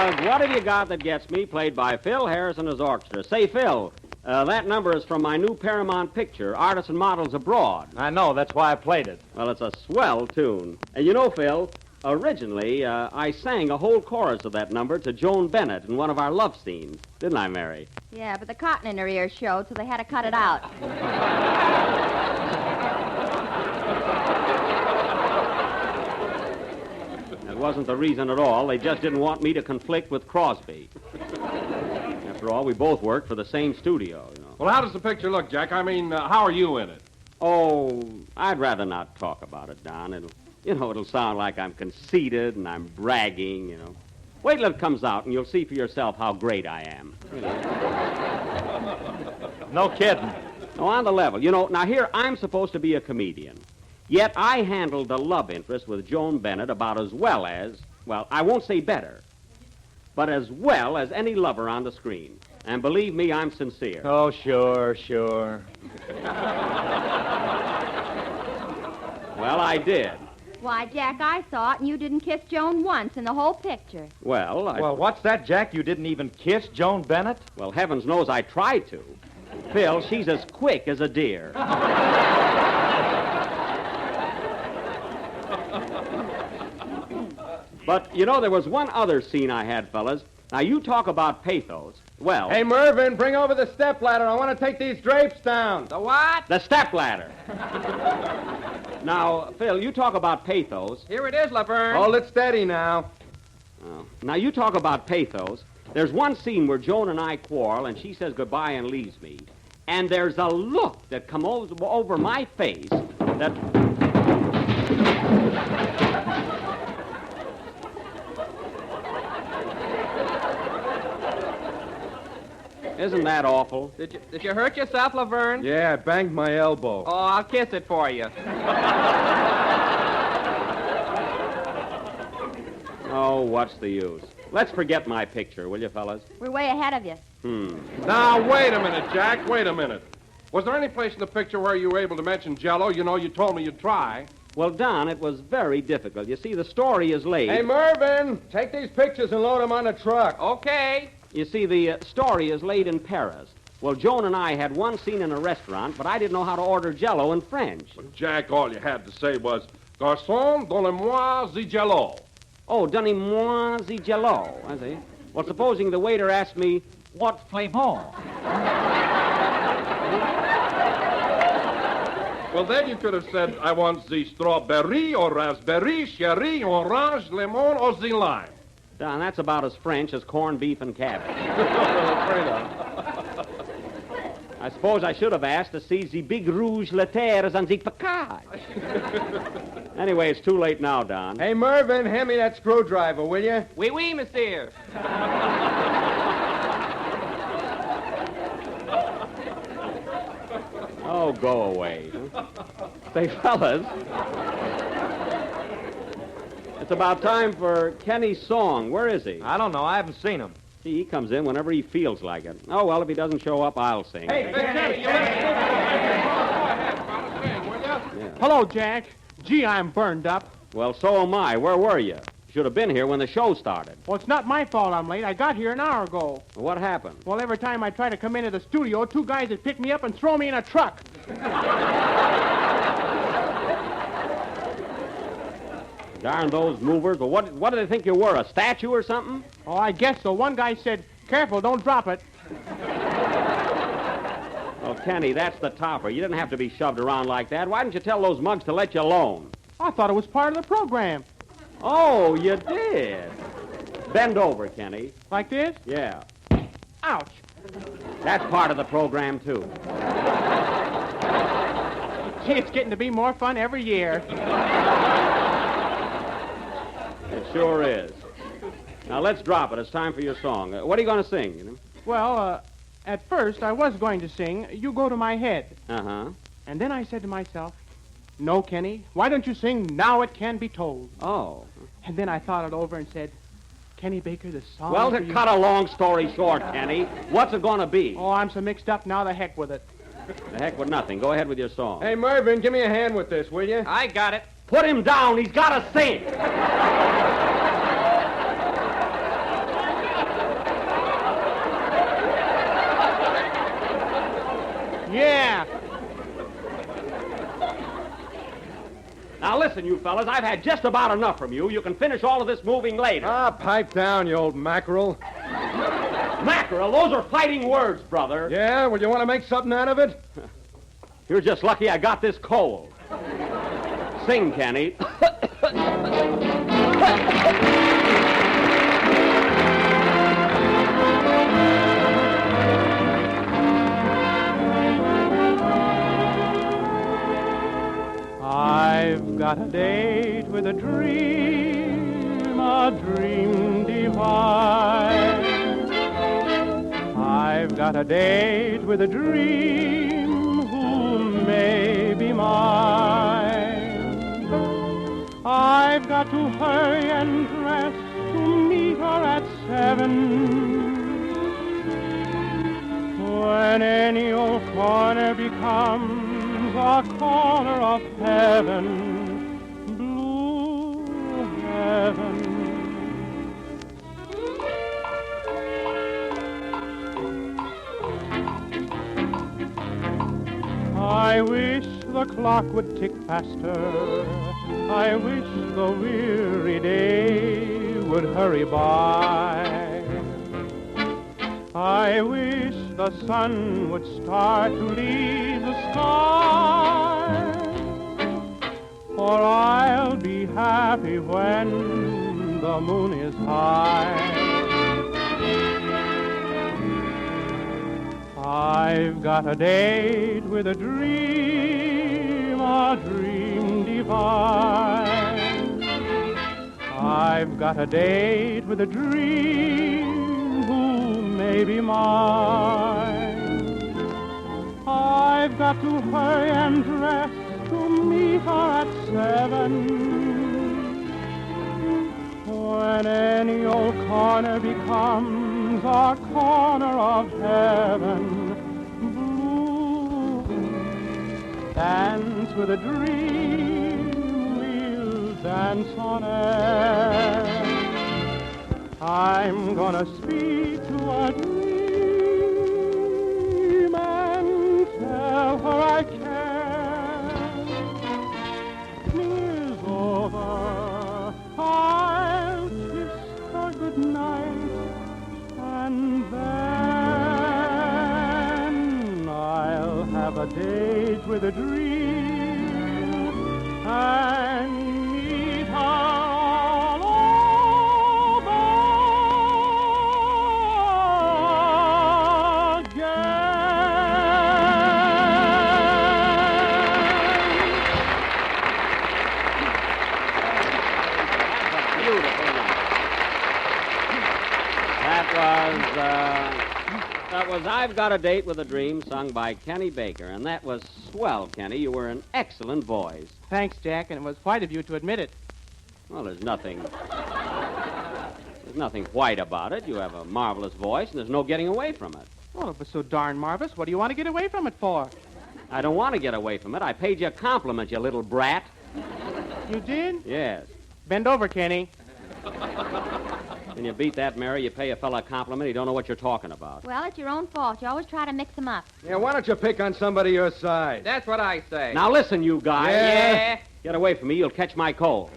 What Have You Got That Gets Me, played by Phil Harris and his orchestra. Say, Phil, that number is from my new Paramount picture, Artists and Models Abroad. I know, that's why I played it. Well, it's a swell tune. And you know, Phil, originally, I sang a whole chorus of that number to Joan Bennett in one of our love scenes. Didn't I, Mary? Yeah, but the cotton in her ears showed, so they had to cut it out. That wasn't the reason at all. They just didn't want me to conflict with Crosby. After all, we both worked for the same studio, you know. Well, how does the picture look, Jack? I mean, how are you in it? Oh, I'd rather not talk about it, Don. It'll sound like I'm conceited and I'm bragging, you know. Wait till it comes out and you'll see for yourself how great I am. You know. No kidding. No, on the level. You know, now here I'm supposed to be a comedian. Yet I handled the love interest with Joan Bennett about as well as, well, I won't say better, but as well as any lover on the screen. And believe me, I'm sincere. Oh, sure. Well, I did. Why, Jack, I saw it, and you didn't kiss Joan once in the whole picture. Well, Well, what's that, Jack? You didn't even kiss Joan Bennett? Well, heavens knows I tried to. Phil, she's as quick as a deer. But, you know, there was one other scene I had, fellas. Now, you talk about pathos. Well... Hey, Mervyn, bring over the stepladder. I want to take these drapes down. The what? The stepladder. Now, Phil, you talk about pathos. Here it is, Laverne. Hold it steady now. Oh. Now, you talk about pathos. There's one scene where Joan and I quarrel, and she says goodbye and leaves me. And there's a look that comes over my face that... Isn't that awful? Did you hurt yourself, Laverne? Yeah, I banged my elbow. Oh, I'll kiss it for you. Oh, what's the use? Let's forget my picture, will you, fellas? We're way ahead of you. Now, wait a minute, Jack. Wait a minute. Was there any place in the picture where you were able to mention Jello? You know, you told me you'd try. Well, Don, it was very difficult. You see, the story is laid... Hey, Mervyn, take these pictures and load them on the truck. Okay. You see, the story is laid in Paris. Well, Joan and I had one scene in a restaurant, but I didn't know how to order Jello in French. But, Jack, all you had to say was, Garçon, donnez-moi the Jello. Oh, donnez-moi the Jello, I see. Well, supposing the waiter asked me, what flavor? Well, then you could have said, I want the strawberry or raspberry, cherry, orange, lemon, or the lime. Don, that's about as French as corned beef and cabbage. I suppose I should have asked to see the big rouge letters on the facade. Anyway, it's too late now, Don. Hey, Mervyn, hand me that screwdriver, will you? Oui, monsieur. Oh, go away. Say, fellas, it's about time for Kenny's song. Where is he? I don't know. I haven't seen him. He comes in whenever he feels like it. Oh, well, if he doesn't show up, I'll sing. Hey, Kenny, Hello, Jack. Gee, I'm burned up. Well, so am I. Where were you? Should have been here when the show started. Well, it's not my fault I'm late. I got here an hour ago. What happened? Well, every time I try to come into the studio, two guys would pick me up and throw me in a truck. Darn those movers. But what did they think you were, a statue or something? Oh, I guess so. One guy said, careful, don't drop it. Oh, Kenny, that's the topper. You didn't have to be shoved around like that. Why didn't you tell those mugs to let you alone? I thought it was part of the program. Oh, you did. Bend over, Kenny. Like this? Yeah. Ouch. That's part of the program, too. Gee, it's getting to be more fun every year. It sure is. Now, let's drop it. It's time for your song. What are you going to sing? You know? Well, at first I was going to sing You Go to My Head. Uh-huh. And then I said to myself, no, Kenny, why don't you sing Now It Can Be Told? Oh. And then I thought it over and said, Kenny Baker, the song Well, for to you... cut a long story short, Kenny, what's it going to be? Oh, I'm so mixed up now, the heck with it. The heck with nothing. Go ahead with your song. Hey, Mervyn, give me a hand with this, will you? I got it. Put him down. He's got to sing. Yeah. Now listen, you fellas, I've had just about enough from you. You can finish all of this moving later. Pipe down, you old mackerel. Mackerel, those are fighting words, brother. Yeah? Well, you want to make something out of it? You're just lucky I got this cold. Sing, Kenny. I've got a date with a dream divine. I've got a date with a dream who may be mine. I've got to hurry and dress to meet her at 7. When any old corner becomes a corner of heaven, blue heaven. I wish the clock would tick faster. I wish the weary day would hurry by. I wish the sun would start to leave the sky. For I'll be happy when the moon is high. I've got a date with a dream divine. I've got a date with a dream who may be mine. I've got to hurry and dress to meet her at 7. When any old corner becomes a corner of heaven, blue, dance with a dream, we'll dance on air. I'm gonna speak to a dream and tell her I care. Is over, I'll kiss her good night, and then I'll have a date with a dream and meet her all over That was I've Got a Date with a Dream, sung by Kenny Baker. And that was swell, Kenny. You were an excellent voice. Thanks, Jack, and it was white of you to admit it. Well, there's nothing white about it. You have a marvelous voice, and there's no getting away from it. Well, if it's so darn marvelous, what do you want to get away from it for? I don't want to get away from it. I paid you a compliment, you little brat. You did? Yes. Bend over, Kenny. When you beat that, Mary, you pay a fella a compliment, you don't know what you're talking about. Well, it's your own fault. You always try to mix them up. Yeah, why don't you pick on somebody your size? That's what I say. Now listen, you guys. Yeah? Get away from me, you'll catch my cold.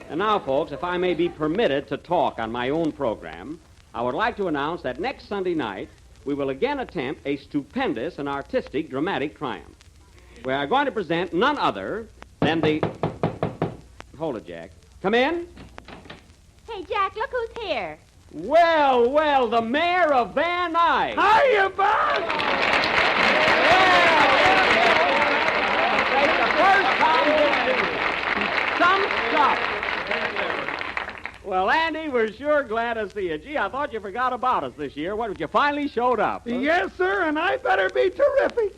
And now, folks, if I may be permitted to talk on my own program, I would like to announce that next Sunday night we will again attempt a stupendous and artistic dramatic triumph. We are going to present none other than the... Hold it, Jack. Come in. Hey, Jack, look who's here. Well, well, the mayor of Van Nuys. Hiya, Bob! It's the first time this year. Some stuff. Well, Andy, we're sure glad to see you. Gee, I thought you forgot about us this year. What, you finally showed up? Huh? Yes, sir, and I better be terrific.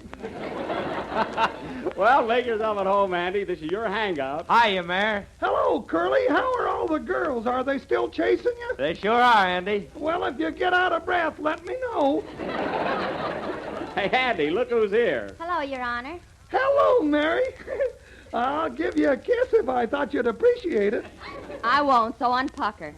Well, make yourself at home, Andy. This is your hangout. Hiya, Mayor. Hello, Curly. How are all the girls? Are they still chasing you? They sure are, Andy. Well, if you get out of breath, let me know. Hey, Andy, look who's here. Hello, Your Honor. Hello, Mary. I'll give you a kiss if I thought you'd appreciate it. I won't, so unpucker.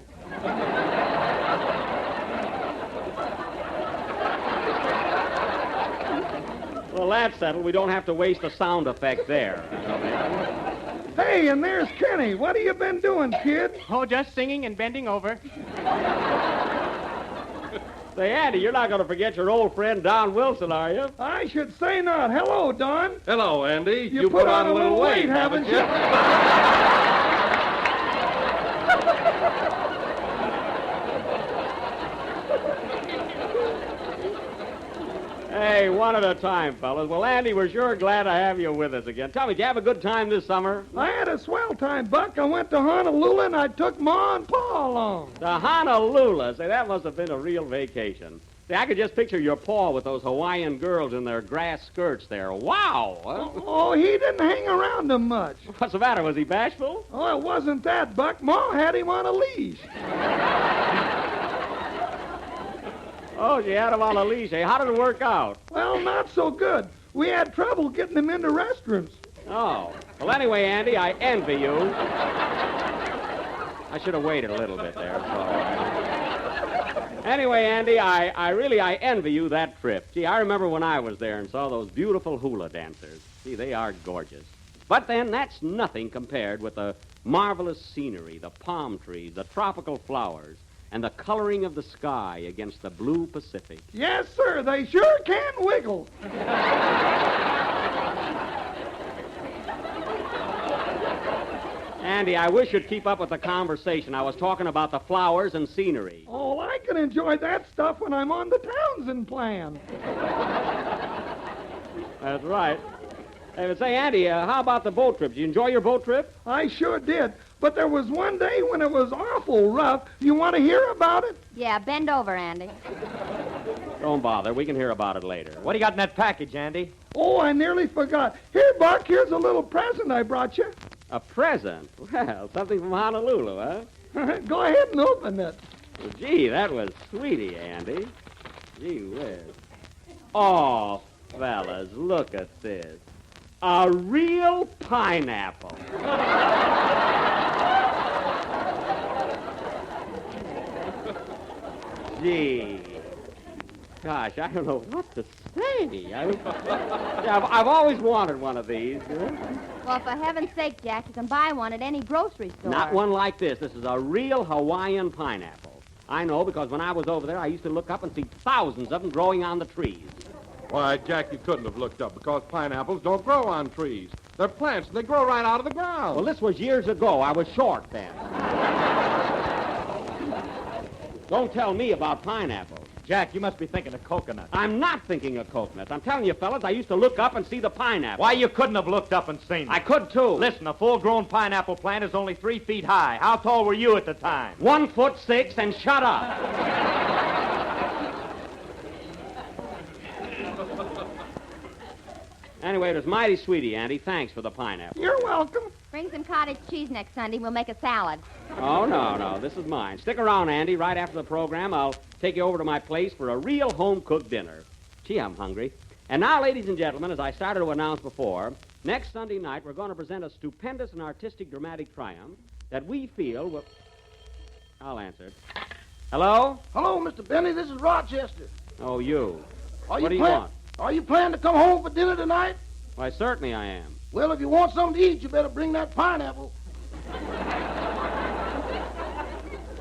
Until that's settled, we don't have to waste a sound effect there. Hey, and there's Kenny. What have you been doing, kid? Oh, just singing and bending over. Say, Andy, you're not going to forget your old friend Don Wilson, are you? I should say not. Hello, Don. Hello, Andy. You put on a little weight, haven't you? Hey, one at a time, fellas. Well, Andy, we're sure glad to have you with us again. Tell me, did you have a good time this summer? I had a swell time, Buck. I went to Honolulu, and I took Ma and Pa along. To Honolulu? Say, that must have been a real vacation. See, I could just picture your Pa with those Hawaiian girls in their grass skirts there. Wow! Oh, he didn't hang around them much. What's the matter? Was he bashful? Oh, it wasn't that, Buck. Ma had him on a leash. Oh, she had him on a leash. Hey, how did it work out? Well, not so good. We had trouble getting him into restaurants. Oh. Well, anyway, Andy, I envy you. I should have waited a little bit there. So. Anyway, Andy, I envy you that trip. Gee, I remember when I was there and saw those beautiful hula dancers. Gee, they are gorgeous. But then that's nothing compared with the marvelous scenery, the palm trees, the tropical flowers, and the coloring of the sky against the blue Pacific. Yes, sir, they sure can wiggle. Andy, I wish you'd keep up with the conversation. I was talking about the flowers and scenery. Oh, I can enjoy that stuff when I'm on the Townsend plan. That's right. Hey, but say, Andy, how about the boat trip? Did you enjoy your boat trip? I sure did. But there was one day when it was awful rough. You want to hear about it? Yeah, bend over, Andy. Don't bother. We can hear about it later. What do you got in that package, Andy? Oh, I nearly forgot. Here, Buck, here's a little present I brought you. A present? Well, something from Honolulu, huh? Go ahead and open it. Well, gee, that was sweetie, Andy. Gee whiz. Oh, fellas, look at this. A real pineapple. Gee. Gosh, I don't know what to say. I've always wanted one of these. Well, for heaven's sake, Jack, you can buy one at any grocery store. Not one like this. This is a real Hawaiian pineapple. I know because when I was over there, I used to look up and see thousands of them growing on the trees. Why, Jack, you couldn't have looked up because pineapples don't grow on trees. They're plants, and they grow right out of the ground. Well, this was years ago. I was short then. Don't tell me about pineapples. Jack, you must be thinking of coconut. I'm not thinking of coconuts. I'm telling you, fellas, I used to look up and see the pineapple. Why, you couldn't have looked up and seen it. I could, too. Listen, a full-grown pineapple plant is only 3 feet high. How tall were you at the time? 1'6", and shut up. Anyway, it was mighty sweetie, Andy. Thanks for the pineapple. You're welcome. Bring some cottage cheese next Sunday. We'll make a salad. Oh, no. This is mine. Stick around, Andy. Right after the program, I'll take you over to my place for a real home-cooked dinner. Gee, I'm hungry. And now, ladies and gentlemen, as I started to announce before, next Sunday night we're going to present a stupendous and artistic dramatic triumph that we feel will... I'll answer it. Hello? Hello, Mr. Benny. This is Rochester. Oh, you. What do you want? Are you planning to come home for dinner tonight? Why, certainly I am. Well, if you want something to eat, you better bring that pineapple.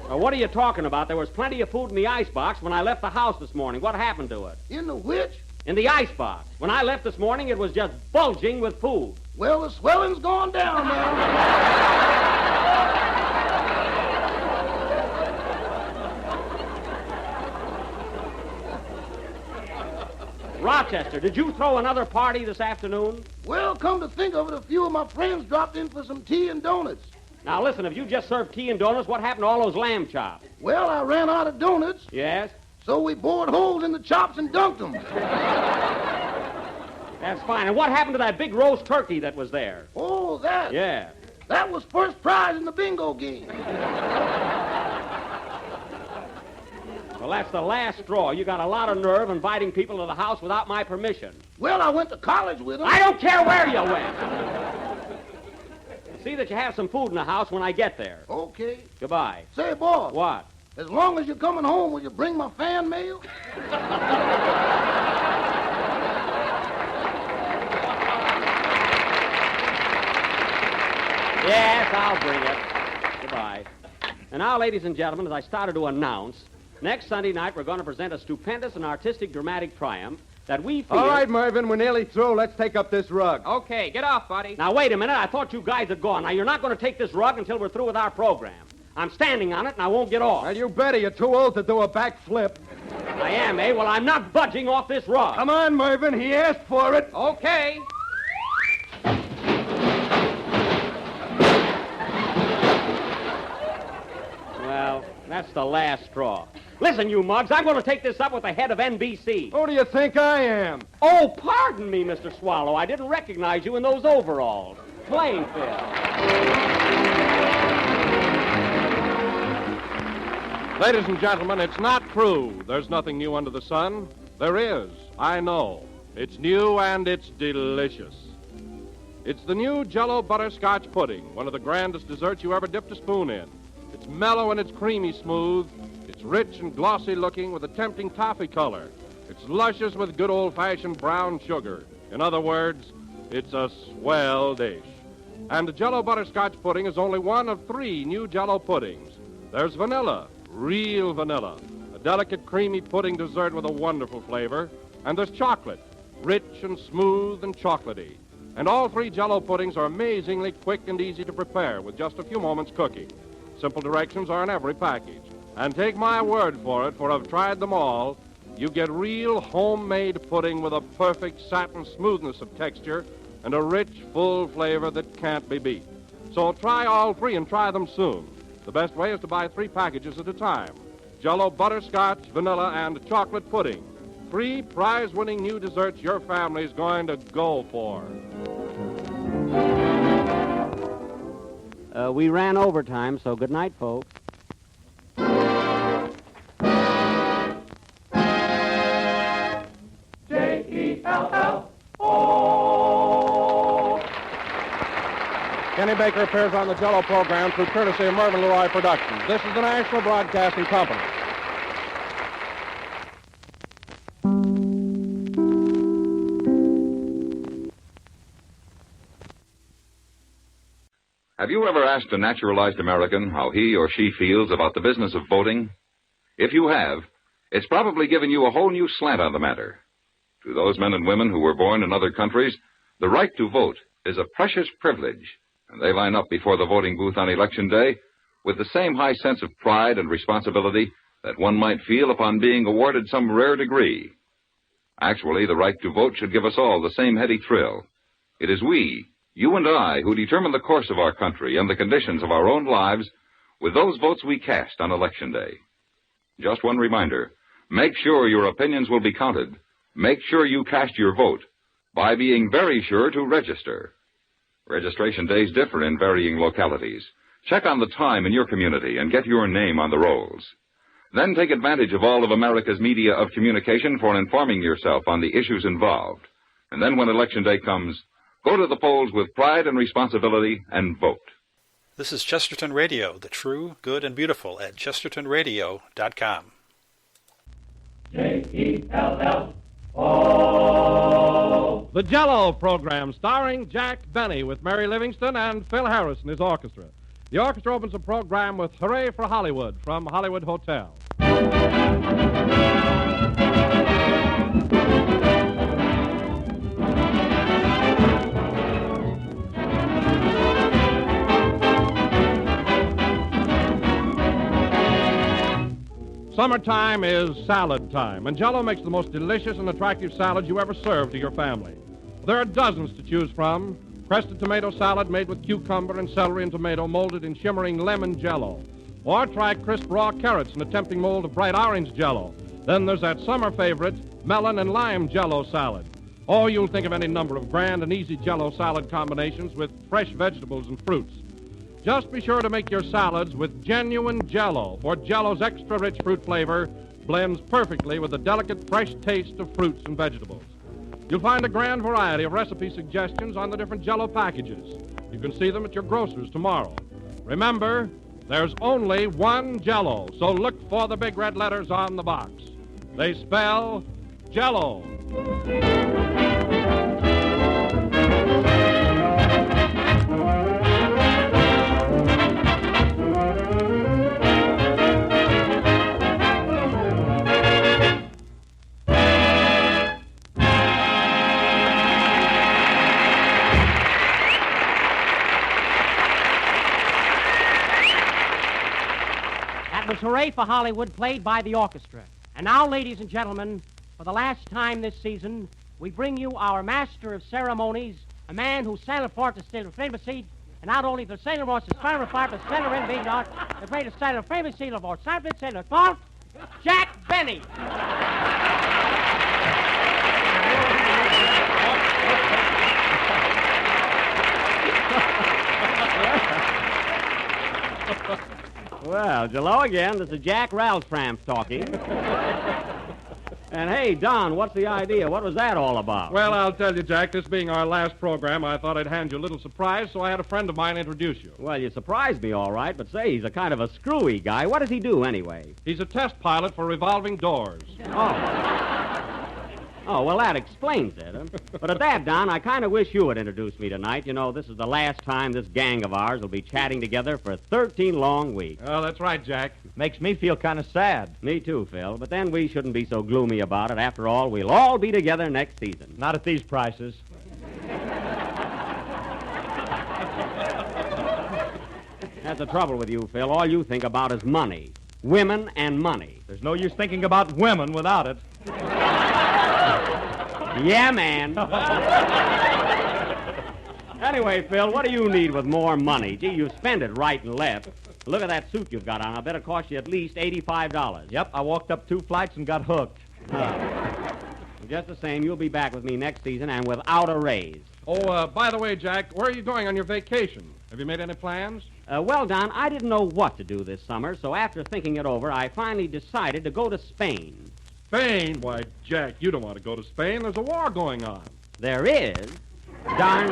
What are you talking about? There was plenty of food in the icebox when I left the house this morning. What happened to it? In the which? In the icebox. When I left this morning, it was just bulging with food. Well, the swelling's gone down now. Rochester, did you throw another party this afternoon? Well, come to think of it, a few of my friends dropped in for some tea and donuts. Now, listen, if you just served tea and donuts, what happened to all those lamb chops? Well, I ran out of donuts. Yes? So we bored holes in the chops and dunked them. That's fine. And what happened to that big roast turkey that was there? Oh, that? Yeah. That was first prize in the bingo game. Well, that's the last straw. You got a lot of nerve inviting people to the house without my permission. Well, I went to college with them. I don't care where you went. See that you have some food in the house when I get there. Okay. Goodbye. Say, boss. What? As long as you're coming home, will you bring my fan mail? Yes, I'll bring it. Goodbye. And now, ladies and gentlemen, as I started to announce, next Sunday night we're going to present a stupendous and artistic dramatic triumph that we feel... All right, Mervyn, we're nearly through. Let's take up this rug. Okay, get off, buddy. Now, wait a minute. I thought you guys had gone. Now, you're not going to take this rug until we're through with our program. I'm standing on it, and I won't get off. Well, you better. You're too old to do a backflip. I am, eh? Well, I'm not budging off this rug. Come on, Mervyn. He asked for it. Okay. Well, that's the last straw. Listen, you mugs, I'm going to take this up with the head of NBC. Who do you think I am? Oh, pardon me, Mr. Swallow. I didn't recognize you in those overalls. Playing field. Ladies and gentlemen, it's not true. There's nothing new under the sun. There is. I know. It's new and it's delicious. It's the new Jello Butterscotch pudding, one of the grandest desserts you ever dipped a spoon in. It's mellow and it's creamy smooth. It's rich and glossy looking with a tempting toffee color. It's luscious with good old-fashioned brown sugar. In other words, it's a swell dish. And the Jello Butterscotch pudding is only one of 3 new Jello puddings. There's vanilla, real vanilla, a delicate creamy pudding dessert with a wonderful flavor. And there's chocolate, rich and smooth and chocolatey. And all 3 Jello puddings are amazingly quick and easy to prepare with just a few moments cooking. Simple directions are in every package. And take my word for it, for I've tried them all. You get real homemade pudding with a perfect satin smoothness of texture and a rich, full flavor that can't be beat. So try all 3 and try them soon. The best way is to buy 3 packages at a time. Jello Butterscotch, vanilla, and chocolate pudding. 3 prize-winning new desserts your family's going to go for. We ran overtime, so good night, folks. Jello. Kenny Baker appears on the Jello program through courtesy of Mervyn LeRoy Productions. This is the National Broadcasting Company. Have you ever asked a naturalized American how he or she feels about the business of voting? If you have, it's probably given you a whole new slant on the matter. To those men and women who were born in other countries, the right to vote is a precious privilege, and they line up before the voting booth on Election Day with the same high sense of pride and responsibility that one might feel upon being awarded some rare degree. Actually, the right to vote should give us all the same heady thrill. It is we, you and I, who determine the course of our country and the conditions of our own lives with those votes we cast on Election Day. Just one reminder, make sure your opinions will be counted. Make sure you cast your vote by being very sure to register. Registration days differ in varying localities. Check on the time in your community and get your name on the rolls. Then take advantage of all of America's media of communication for informing yourself on the issues involved. And then when Election Day comes, go to the polls with pride and responsibility and vote. This is Chesterton Radio, the true, good, and beautiful at chestertonradio.com. Jello. The Jello program starring Jack Benny with Mary Livingston and Phil Harris and his orchestra. The orchestra opens the program with Hooray for Hollywood from Hollywood Hotel. Summertime is salad time, and Jello makes the most delicious and attractive salad you ever served to your family. There are dozens to choose from. Crested tomato salad made with cucumber and celery and tomato molded in shimmering lemon Jello. Or try crisp raw carrots in a tempting mold of bright orange Jello. Then there's that summer favorite, melon and lime Jello salad. Or you'll think of any number of grand and easy Jello salad combinations with fresh vegetables and fruits. Just be sure to make your salads with genuine Jello, for Jello's extra-rich fruit flavor blends perfectly with the delicate, fresh taste of fruits and vegetables. You'll find a grand variety of recipe suggestions on the different Jello packages. You can see them at your grocer's tomorrow. Remember, there's only one Jello, so look for the big red letters on the box. They spell Jello. Hooray for Hollywood, played by the orchestra. And now, ladies and gentlemen, for the last time this season, we bring you our master of ceremonies, a man who sailed for the state of famous seat, and not only the sailor was the final part, but sailor in being not the greatest sailor, famous sailor of all time, sailor Clark, Jack Benny. Well, Jello again. This is Jack Ralsfram talking. And hey, Don, what's the idea? What was that all about? Well, I'll tell you, Jack, this being our last program, I thought I'd hand you a little surprise, so I had a friend of mine introduce you. Well, you surprised me all right, but say, he's a kind of a screwy guy. What does he do, anyway? He's a test pilot for revolving doors. Oh, well, that explains it. Huh? But at that, Don, I kind of wish you would introduce me tonight. You know, this is the last time this gang of ours will be chatting together for 13 long weeks. Oh, that's right, Jack. Makes me feel kind of sad. Me too, Phil. But then we shouldn't be so gloomy about it. After all, we'll all be together next season. Not at these prices. That's the trouble with you, Phil. All you think about is money. Women and money. There's no use thinking about women without it. Yeah, man. Anyway, Phil, what do you need with more money? Gee, you spend it right and left. Look at that suit you've got on. I bet it cost you at least $85. Yep, I walked up 2 flights and got hooked. Just the same, you'll be back with me next season and without a raise. Oh, by the way, Jack, where are you going on your vacation? Have you made any plans? Well, Don, I didn't know what to do this summer, so after thinking it over, I finally decided to go to Spain. Spain? Why, Jack, you don't want to go to Spain. There's a war going on. There is? Darn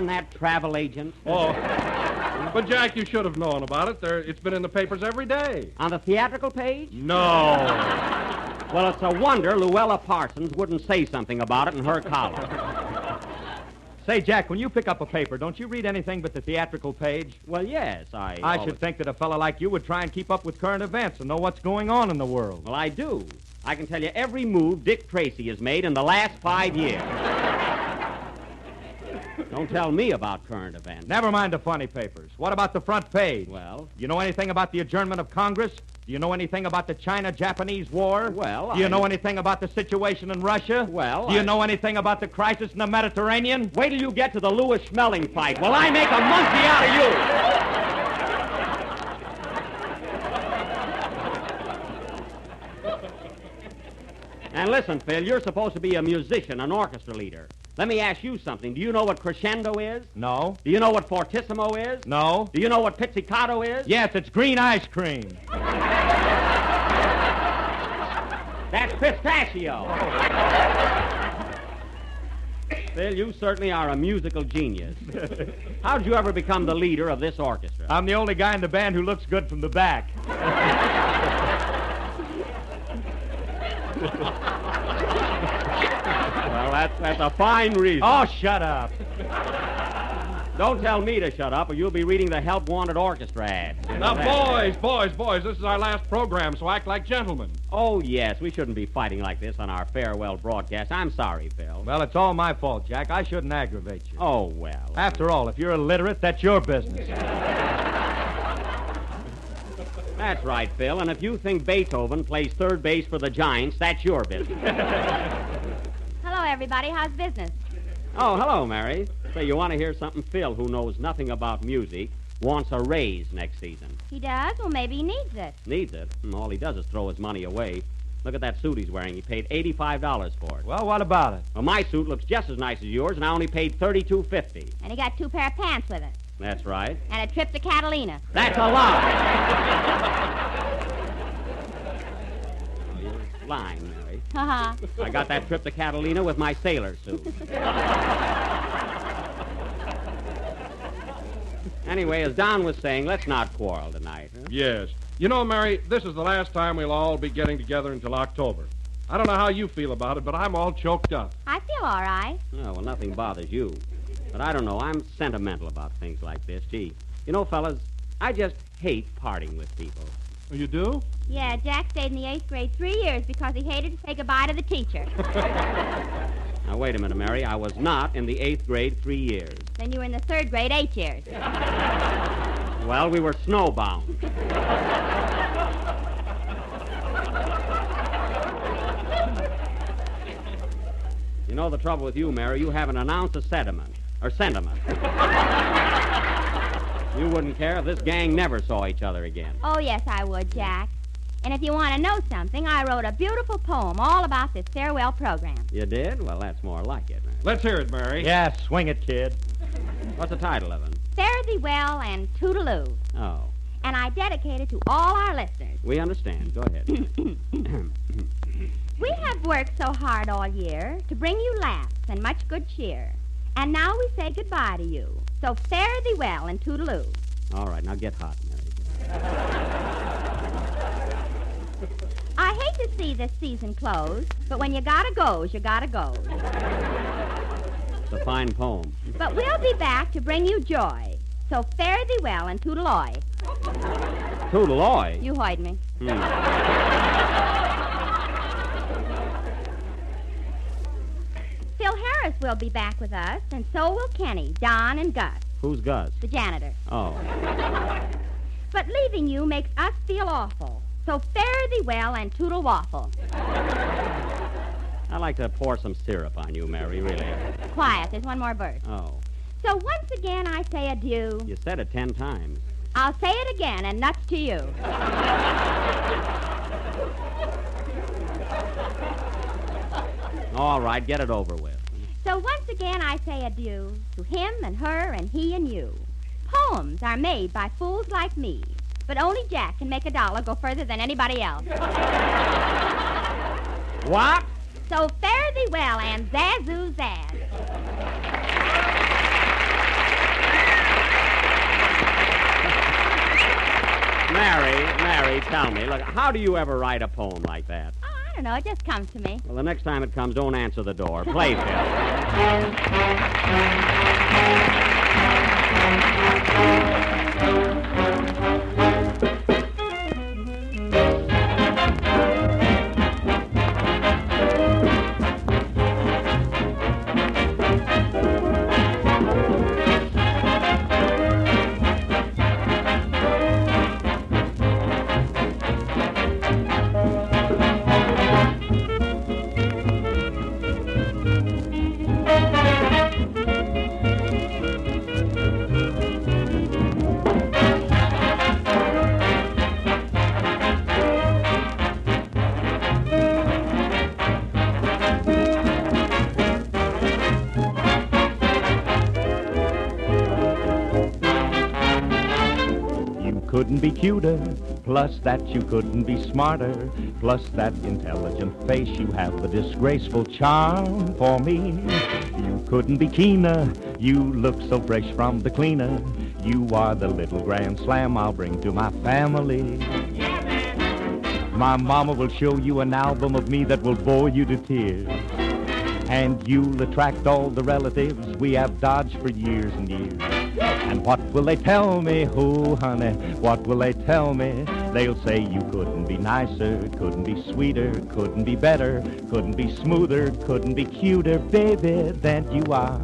that travel agent. Oh, but, Jack, you should have known about it. It's been in the papers every day. On the theatrical page? No. Well, it's a wonder Luella Parsons wouldn't say something about it in her column. Say, Jack, when you pick up a paper, don't you read anything but the theatrical page? Well, yes, I should think that a fellow like you would try and keep up with current events and know what's going on in the world. Well, I do. I can tell you every move Dick Tracy has made in the last 5 years. Don't tell me about current events. Never mind the funny papers. What about the front page? Well? You know anything about the adjournment of Congress? Do you know anything about the China-Japanese war? Well, Do you know anything about the situation in Russia? Well, Do you know anything about the crisis in the Mediterranean? Wait till you get to the Louis Schmeling fight. Well, I make a monkey out of you. And listen, Phil, you're supposed to be a musician, an orchestra leader. Let me ask you something. Do you know what crescendo is? No. Do you know what fortissimo is? No. Do you know what pizzicato is? Yes, it's green ice cream. That's pistachio. Phil, you certainly are a musical genius. How'd you ever become the leader of this orchestra? I'm the only guy in the band who looks good from the back. Well, that's a fine reason. Oh, shut up. Don't tell me to shut up, or you'll be reading the Help Wanted Orchestra ad. Now, boys, this is our last program, so act like gentlemen. Oh, yes, we shouldn't be fighting like this on our farewell broadcast. I'm sorry, Phil. Well, it's all my fault, Jack. I shouldn't aggravate you. Oh, well. After all, if you're illiterate, that's your business. That's right, Phil, and if you think Beethoven plays third base for the Giants, that's your business. Hello, everybody. How's business? Oh, hello, Mary. Say, you want to hear something? Phil, who knows nothing about music, wants a raise next season. He does? Well, maybe he needs it. Needs it? All he does is throw his money away. Look at that suit he's wearing. He paid $85 for it. Well, what about it? Well, my suit looks just as nice as yours, and I only paid $32.50. And he got 2 pair of pants with it. That's right. And a trip to Catalina. That's a lie. Oh, you're lying, Mary. Ha-ha. I got that trip to Catalina with my sailor suit. Anyway, as Don was saying, let's not quarrel tonight. Huh? Yes. You know, Mary, this is the last time we'll all be getting together until October. I don't know how you feel about it, but I'm all choked up. I feel all right. Oh, well, nothing bothers you. But I don't know. I'm sentimental about things like this. Gee, you know, fellas, I just hate parting with people. Oh, you do? Yeah, Jack stayed in the 8th grade 3 years because he hated to say goodbye to the teacher. Now, wait a minute, Mary. I was not in the 8th grade 3 years. Then you were in the 3rd grade 8 years. Well, we were snowbound. You know the trouble with you, Mary, you haven't an ounce of sentiment. You wouldn't care if this gang never saw each other again. Oh, yes, I would, Jack. And if you want to know something, I wrote a beautiful poem all about this farewell program. You did? Well, that's more like it, Mary. Let's hear it, Mary. Yeah, swing it, kid. What's the title of it? Fare thee well and toodaloo. Oh. And I dedicate it to all our listeners. We understand. Go ahead. We have worked so hard all year to bring you laughs and much good cheer. And now we say goodbye to you. So fare thee well and toodaloo. All right, now get hot, Mary. I hate to see this season close, but when you gotta goes, you gotta go. It's a fine poem. But we'll be back to bring you joy. So fare thee well and toodaloy. Toodaloy? You heard me. Phil Harris will be back with us, and so will Kenny, Don, and Gus. Who's Gus? The janitor. Oh. But leaving you makes us feel awful. So fare thee well and toodle waffle. I'd like to pour some syrup on you, Mary, really. Quiet, there's one more verse. Oh. So once again I say adieu. You said it 10 times. I'll say it again, and nuts to you. All right, get it over with. So once again I say adieu to him and her and he and you. Poems are made by fools like me, but only Jack can make a dollar go further than anybody else. What? So fare thee well and zazoo zaz. Mary, tell me, look, how do you ever write a poem like that? Oh, I don't know, it just comes to me. Well, the next time it comes, don't answer the door. Play, Phil. Couldn't be cuter, plus that you couldn't be smarter, plus that intelligent face you have the disgraceful charm for me. You couldn't be keener, you look so fresh from the cleaner. You are the little grand slam I'll bring to my family. My mama will show you an album of me that will bore you to tears. And you'll attract all the relatives we have dodged for years and years. And what will they tell me? Oh, honey, what will they tell me? They'll say you couldn't be nicer, couldn't be sweeter, couldn't be better, couldn't be smoother, couldn't be cuter, baby, than you are.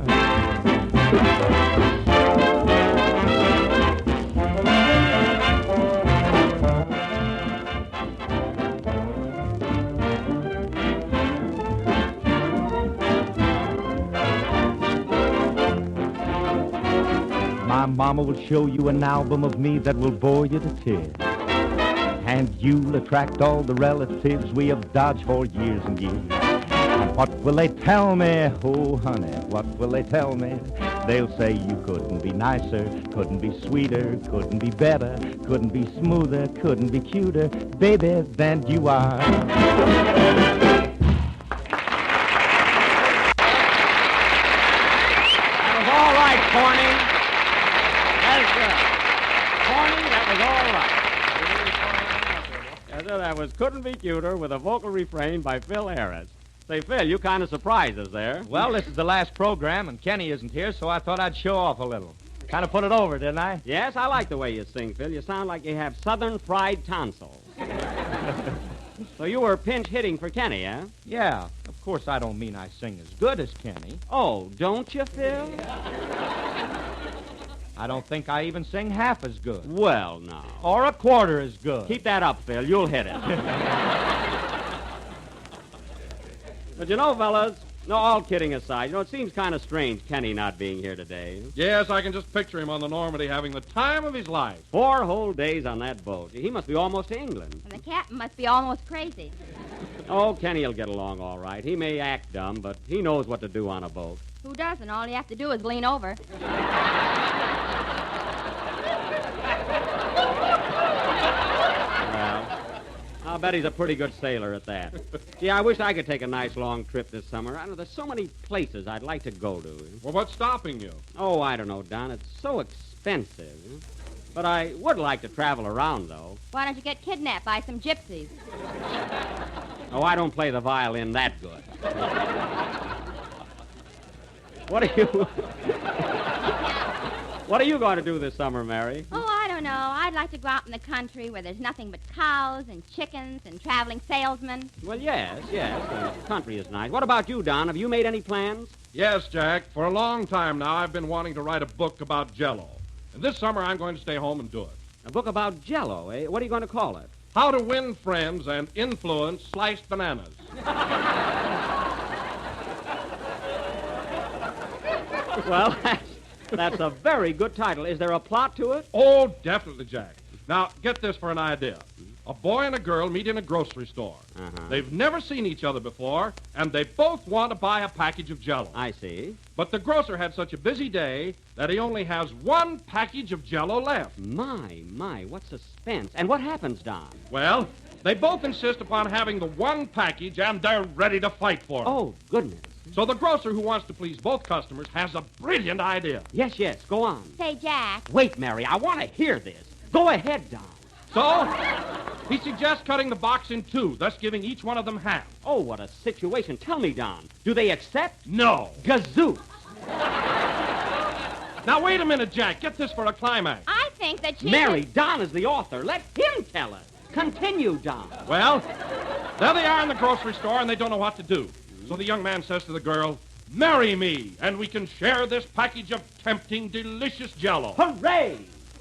My mama will show you an album of me that will bore you to tears. And you'll attract all the relatives we have dodged for years and years. And what will they tell me? Oh, honey, what will they tell me? They'll say you couldn't be nicer, couldn't be sweeter, couldn't be better, couldn't be smoother, couldn't be cuter, baby, than you are. All right, Corny. That's Corny, that was all right. That was Couldn't Be Cuter with a vocal refrain by Phil Harris. Say, Phil, you kind of surprised us there. Well, this is the last program, and Kenny isn't here, so I thought I'd show off a little. Kind of put it over, didn't I? Yes, I like the way you sing, Phil. You sound like you have southern fried tonsils. So you were pinch hitting for Kenny, eh? Yeah. Of course, I don't mean I sing as good as Kenny. Oh, don't you, Phil? I don't think I even sing half as good. Well, no. Or a quarter as good. Keep that up, Phil. You'll hit it. But you know, fellas, No, all kidding aside, it seems kind of strange Kenny not being here today. Yes, I can just picture him on the Normandy having the time of his life. 4 whole days on that boat. He must be almost to England. And the captain must be almost crazy. Oh, Kenny'll get along all right. He may act dumb, but he knows what to do on a boat. Who doesn't? All you have to do is lean over. I'll bet he's a pretty good sailor at that. Gee, I wish I could take a nice long trip this summer. I know there's so many places I'd like to go to. Well, what's stopping you? Oh, I don't know, Don. It's so expensive. But I would like to travel around, though. Why don't you get kidnapped by some gypsies? Oh, I don't play the violin that good. What are you going to do this summer, Mary? Oh, I don't know. I'd like to go out in the country where there's nothing but cows and chickens and traveling salesmen. Well, yes. The country is nice. What about you, Don? Have you made any plans? Yes, Jack. For a long time now, I've been wanting to write a book about Jello. And this summer, I'm going to stay home and do it. A book about Jello, eh? What are you going to call it? How to Win Friends and Influence Sliced Bananas. Well, that's a very good title. Is there a plot to it? Oh, definitely, Jack. Now, get this for an idea. A boy and a girl meet in a grocery store. They've never seen each other before, and they both want to buy a package of Jello. I see. But the grocer had such a busy day that he only has 1 package of Jello left. My, what suspense. And what happens, Don? Well, they both insist upon having the 1 package, and they're ready to fight for it. Oh, goodness. So the grocer, who wants to please both customers, has a brilliant idea. Yes, go on. Say, Jack. Wait, Mary, I want to hear this. Go ahead, Don. So, he suggests cutting the box in 2, thus giving each one of them half. Oh, what a situation. Tell me, Don, do they accept? No. Gazoo. Now, wait a minute, Jack. Get this for a climax. I think that she... Mary, Don is the author. Let him tell us. Continue, Don. Well, there they are in the grocery store, and they don't know what to do. So the young man says to the girl, "Marry me, and we can share this package of tempting, delicious Jello." Hooray!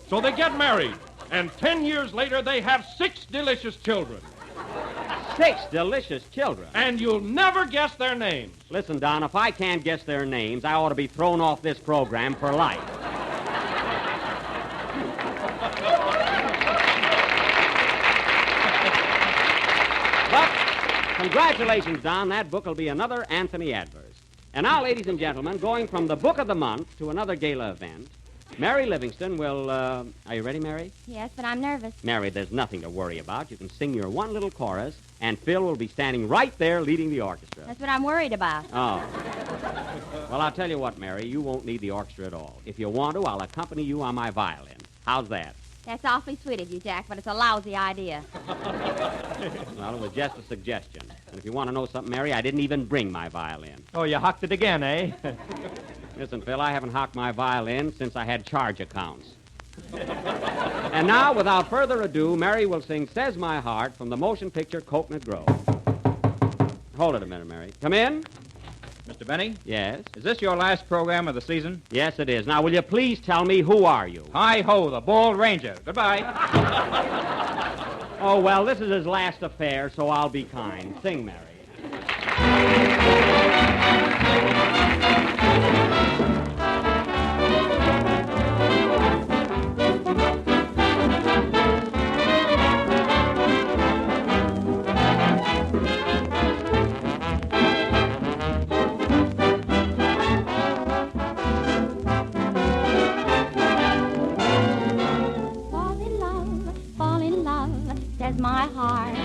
So they get married, and 10 years later, they have 6 delicious children. 6 delicious children? And you'll never guess their names. Listen, Don, if I can't guess their names, I ought to be thrown off this program for life. But congratulations, Don. That book will be another Anthony Adverse. And now, ladies and gentlemen, going from the book of the month to another gala event, Mary Livingston will, are you ready, Mary? Yes, but I'm nervous. Mary, there's nothing to worry about. You can sing your one little chorus, and Phil will be standing right there leading the orchestra. That's what I'm worried about. Oh. Well, I'll tell you what, Mary, you won't need the orchestra at all. If you want to, I'll accompany you on my violin. How's that? That's awfully sweet of you, Jack, but it's a lousy idea. Well, it was just a suggestion. And if you want to know something, Mary, I didn't even bring my violin. Oh, you hocked it again, eh? Listen, Phil, I haven't hocked my violin since I had charge accounts. And now, without further ado, Mary will sing Says My Heart from the motion picture Coconut Grove. Hold it a minute, Mary. Come in. Mr. Benny? Yes? Is this your last program of the season? Yes, it is. Now, will you please tell me who are you? Hi-ho, the Bald Ranger. Goodbye. Oh, well, this is his last affair, so I'll be kind. Sing, Mary. Says my heart.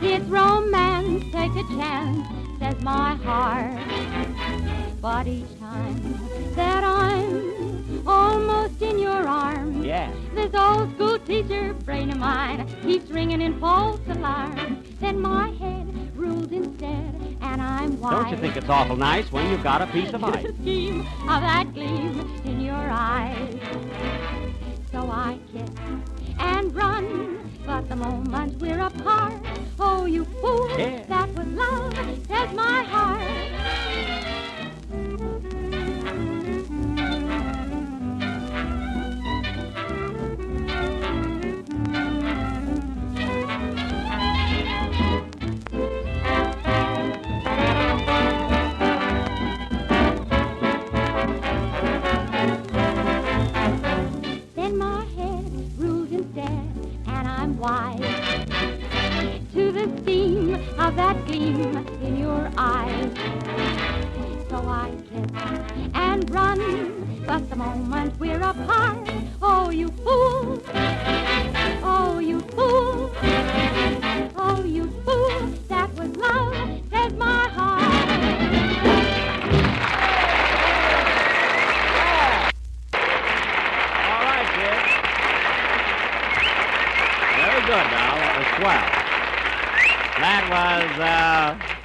It's romance, take a chance, says my heart. But each time that I'm almost in your arms, yes, this old school teacher brain of mine keeps ringing in false alarm. Then my head rules instead, and I'm wise. Don't you think it's awful nice when you've got a piece of ice? The scheme of that gleam in your eyes. So I kiss and run, but the moment we're apart, oh, you fool, yeah, that was love, says my heart. kiss and run. But the moment we're apart, oh, you fool, oh, you fool, oh, you fool, that was love, says my heart. All right, kids. Very good, now. That was swell. That was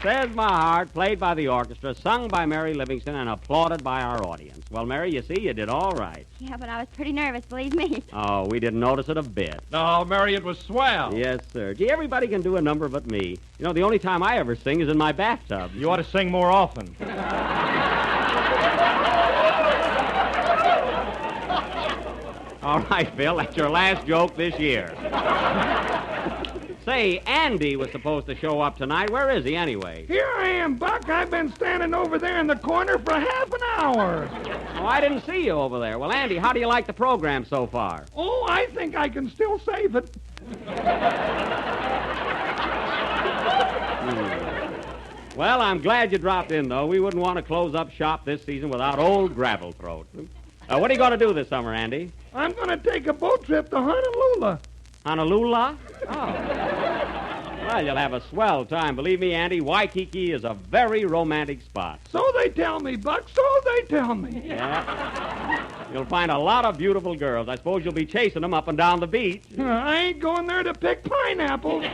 Says My Heart, played by the orchestra, sung by Mary Livingston, and applauded by our audience. Well, Mary, you see, you did all right. Yeah, but I was pretty nervous, believe me. Oh, we didn't notice it a bit. No, Mary, it was swell. Yes, sir. Gee, everybody can do a number but me. You know, the only time I ever sing is in my bathtub. You ought to sing more often. All right, Phil, that's your last joke this year. Say, Andy was supposed to show up tonight. Where is he, anyway? Here I am, Buck. I've been standing over there in the corner for half an hour. Oh, I didn't see you over there. Well, Andy, how do you like the program so far? Oh, I think I can still save it. Well, I'm glad you dropped in, though. We wouldn't want to close up shop this season without old Gravel Throat. What are you going to do this summer, Andy? I'm going to take a boat trip to Honolulu. Honolulu? Oh. Well, you'll have a swell time. Believe me, Andy, Waikiki is a very romantic spot. So they tell me, Buck. So they tell me. Yeah. You'll find a lot of beautiful girls. I suppose you'll be chasing them up and down the beach. I ain't going there to pick pineapples.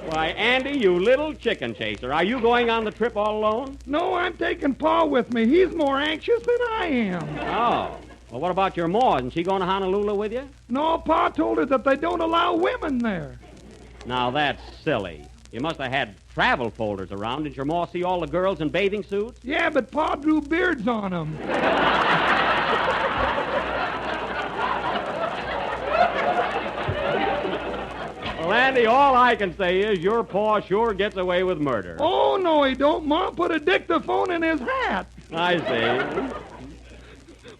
Why, Andy, you little chicken chaser. Are you going on the trip all alone? No, I'm taking Pa with me. He's more anxious than I am. Oh. Well, what about your Ma? Isn't she going to Honolulu with you? No, Pa told her that they don't allow women there. Now, that's silly. You must have had travel folders around. Did your Ma see all the girls in bathing suits? Yeah, but Pa drew beards on them. Well, Andy, all I can say is your Pa sure gets away with murder. Oh, no, he don't. Ma put a dictaphone in his hat. I see.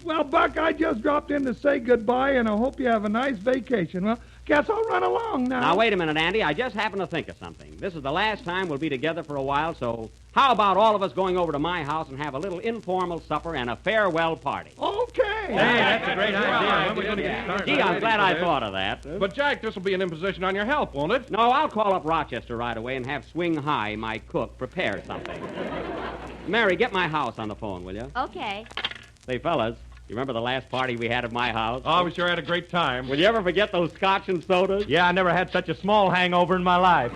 Well, Buck, I just dropped in to say goodbye, and I hope you have a nice vacation. Well, guess I'll run along now. Now, wait a minute, Andy. I just happened to think of something. This is the last time we'll be together for a while, so how about all of us going over to my house and have a little informal supper and a farewell party? Okay. Hey, that's a great idea. When we're going to get started? Gee, I'm glad I thought of that. But, Jack, this will be an imposition on your help, won't it? No, I'll call up Rochester right away and have Swing High, my cook, prepare something. Mary, get my house on the phone, will you? Okay. Say, fellas, you remember the last party we had at my house? Oh, we sure had a great time. Will you ever forget those scotch and sodas? Yeah, I never had such a small hangover in my life.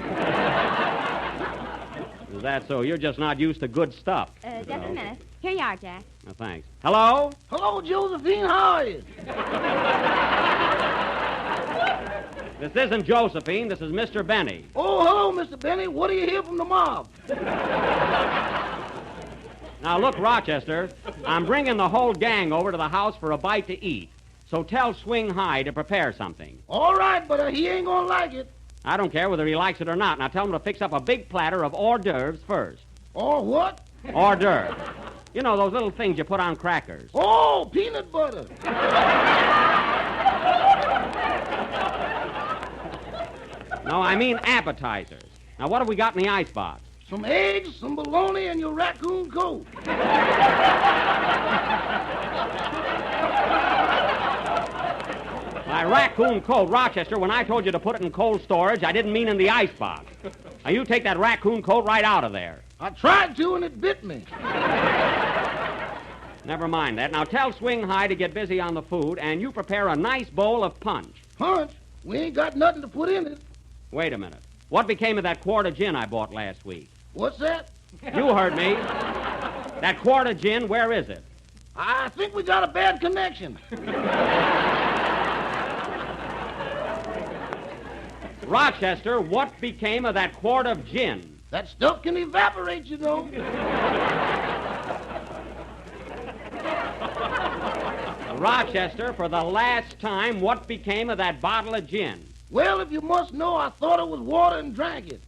Is that so? You're just not used to good stuff. Just a minute. Here you are, Jack. Oh, thanks. Hello? Hello, Josephine. How are you? This isn't Josephine. This is Mr. Benny. Oh, hello, Mr. Benny. What do you hear from the mob? Now, look, Rochester, I'm bringing the whole gang over to the house for a bite to eat. So tell Swing High to prepare something. All right, but he ain't gonna like it. I don't care whether he likes it or not. Now, tell him to fix up a big platter of hors d'oeuvres first. Or what? Hors d'oeuvres. You know, those little things you put on crackers. Oh, peanut butter. No, I mean appetizers. Now, what have we got in the icebox? Some eggs, some bologna, and your raccoon coat. My raccoon coat, Rochester, when I told you to put it in cold storage, I didn't mean in the icebox. Now, you take that raccoon coat right out of there. I tried to, and it bit me. Never mind that. Now, tell Swing High to get busy on the food, and you prepare a nice bowl of punch. Punch? We ain't got nothing to put in it. Wait a minute. What became of that quart of gin I bought last week? What's that? You heard me. That quart of gin, where is it? I think we got a bad connection. Rochester, what became of that quart of gin? That stuff can evaporate, you know. Rochester, for the last time, what became of that bottle of gin? Well, if you must know, I thought it was water and drank it.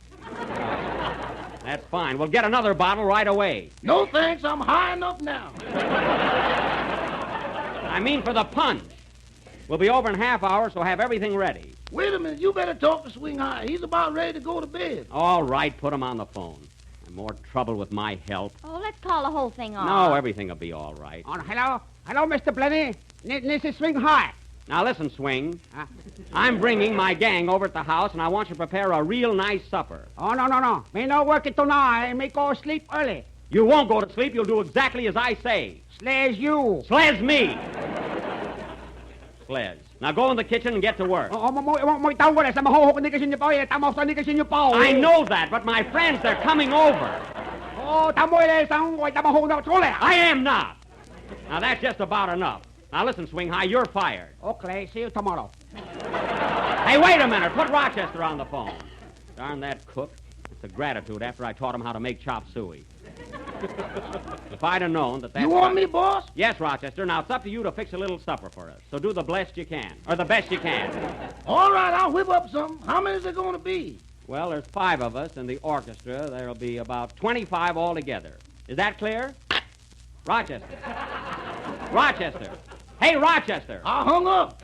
That's fine. We'll get another bottle right away. No, thanks. I'm high enough now. I mean for the punch. We'll be over in half hour, so have everything ready. Wait a minute. You better talk to Swing High. He's about ready to go to bed. All right, put him on the phone. And more trouble with my help. Oh, let's call the whole thing off. No, everything will be all right. Hello? Hello, Mr. Blenny. This is Swing High. Now, listen, Swing. I'm bringing my gang over at the house, and I want you to prepare a real nice supper. Oh, no. Me no working tonight. Me go sleep early. You won't go to sleep. You'll do exactly as I say. Slays you. Slays me. Slays. Now go in the kitchen and get to work. I know that, but my friends, they're coming over. I am not. Now, that's just about enough. Now, listen, Swing High, you're fired. Okay, see you tomorrow. Hey, wait a minute. Put Rochester on the phone. Darn that cook. It's a gratitude after I taught him how to make chop suey. If I'd have known that... You want me, boss? Yes, Rochester. Now, it's up to you to fix a little supper for us. So do the best you can. Or the best you can. All right, I'll whip up some. How many is there going to be? Well, there's 5 of us. In the orchestra, there'll be about 25 altogether. Is that clear? Rochester. Rochester. Hey, Rochester. I hung up.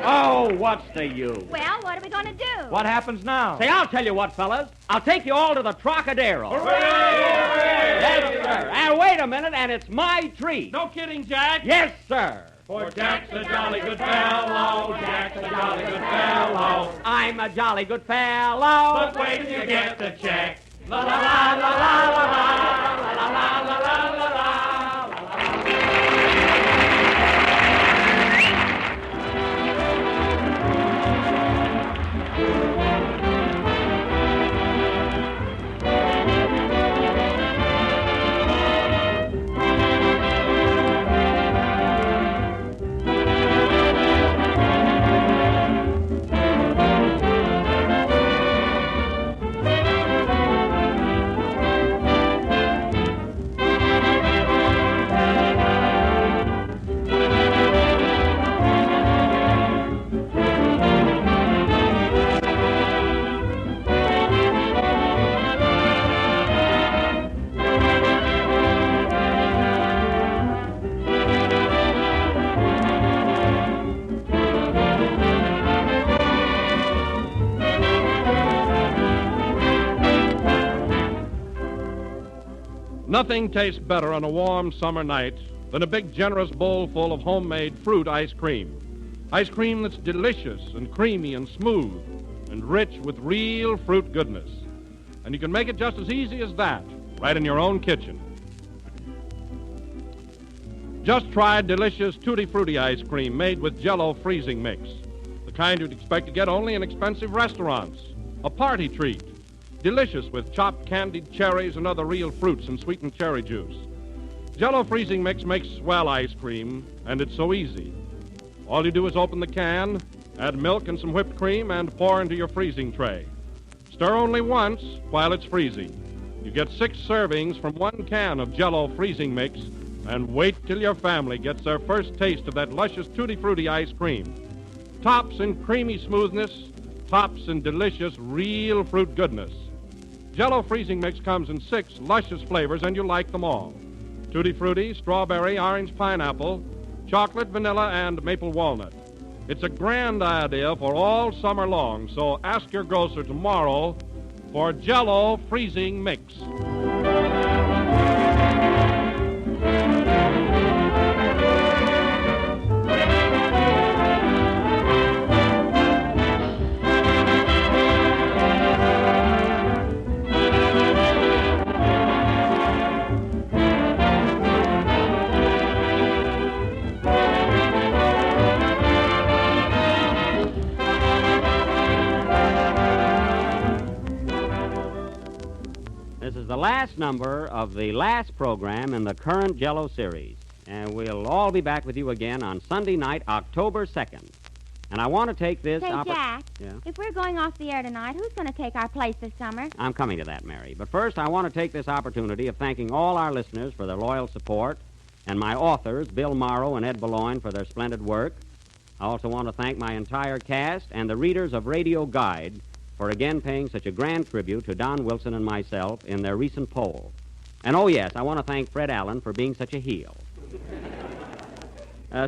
Oh, what's the use? Well, what are we going to do? What happens now? Say, I'll tell you what, fellas. I'll take you all to the Trocadero. Hooray! Yes, sir. And wait a minute, and it's my treat. No kidding, Jack. Yes, sir. For Jack's a jolly good fellow. Jack's a jolly good fellow. I'm a jolly good fellow. But wait till you get the check. La la la la la la la la la la la la la. Nothing tastes better on a warm summer night than a big, generous bowl full of homemade fruit ice cream. Ice cream that's delicious and creamy and smooth and rich with real fruit goodness. And you can make it just as easy as that, right in your own kitchen. Just try delicious Tutti Frutti ice cream made with Jello Freezing mix. The kind you'd expect to get only in expensive restaurants. A party treat. Delicious with chopped candied cherries and other real fruits and sweetened cherry juice. Jello Freezing Mix makes swell ice cream, and it's so easy. All you do is open the can, add milk and some whipped cream, and pour into your freezing tray. Stir only once while it's freezing. You get 6 servings from 1 can of Jello Freezing Mix, and wait till your family gets their first taste of that luscious Tutti Frutti ice cream. Tops in creamy smoothness, tops in delicious real fruit goodness. Jello Freezing Mix comes in 6 luscious flavors, and you like them all. Tutti Frutti, strawberry, orange pineapple, chocolate, vanilla, and maple walnut. It's a grand idea for all summer long, so ask your grocer tomorrow for Jello Freezing Mix. This is the last number of the last program in the current Jello series. And we'll all be back with you again on Sunday night, October 2nd. And I want to take this... Say, Jack, Yeah? if we're going off the air tonight, who's going to take our place this summer? I'm coming to that, Mary. But first, I want to take this opportunity of thanking all our listeners for their loyal support, and my authors, Bill Morrow and Ed Boulogne, for their splendid work. I also want to thank my entire cast and the readers of Radio Guide for again paying such a grand tribute to Don Wilson and myself in their recent poll. And oh yes, I want to thank Fred Allen for being such a heel.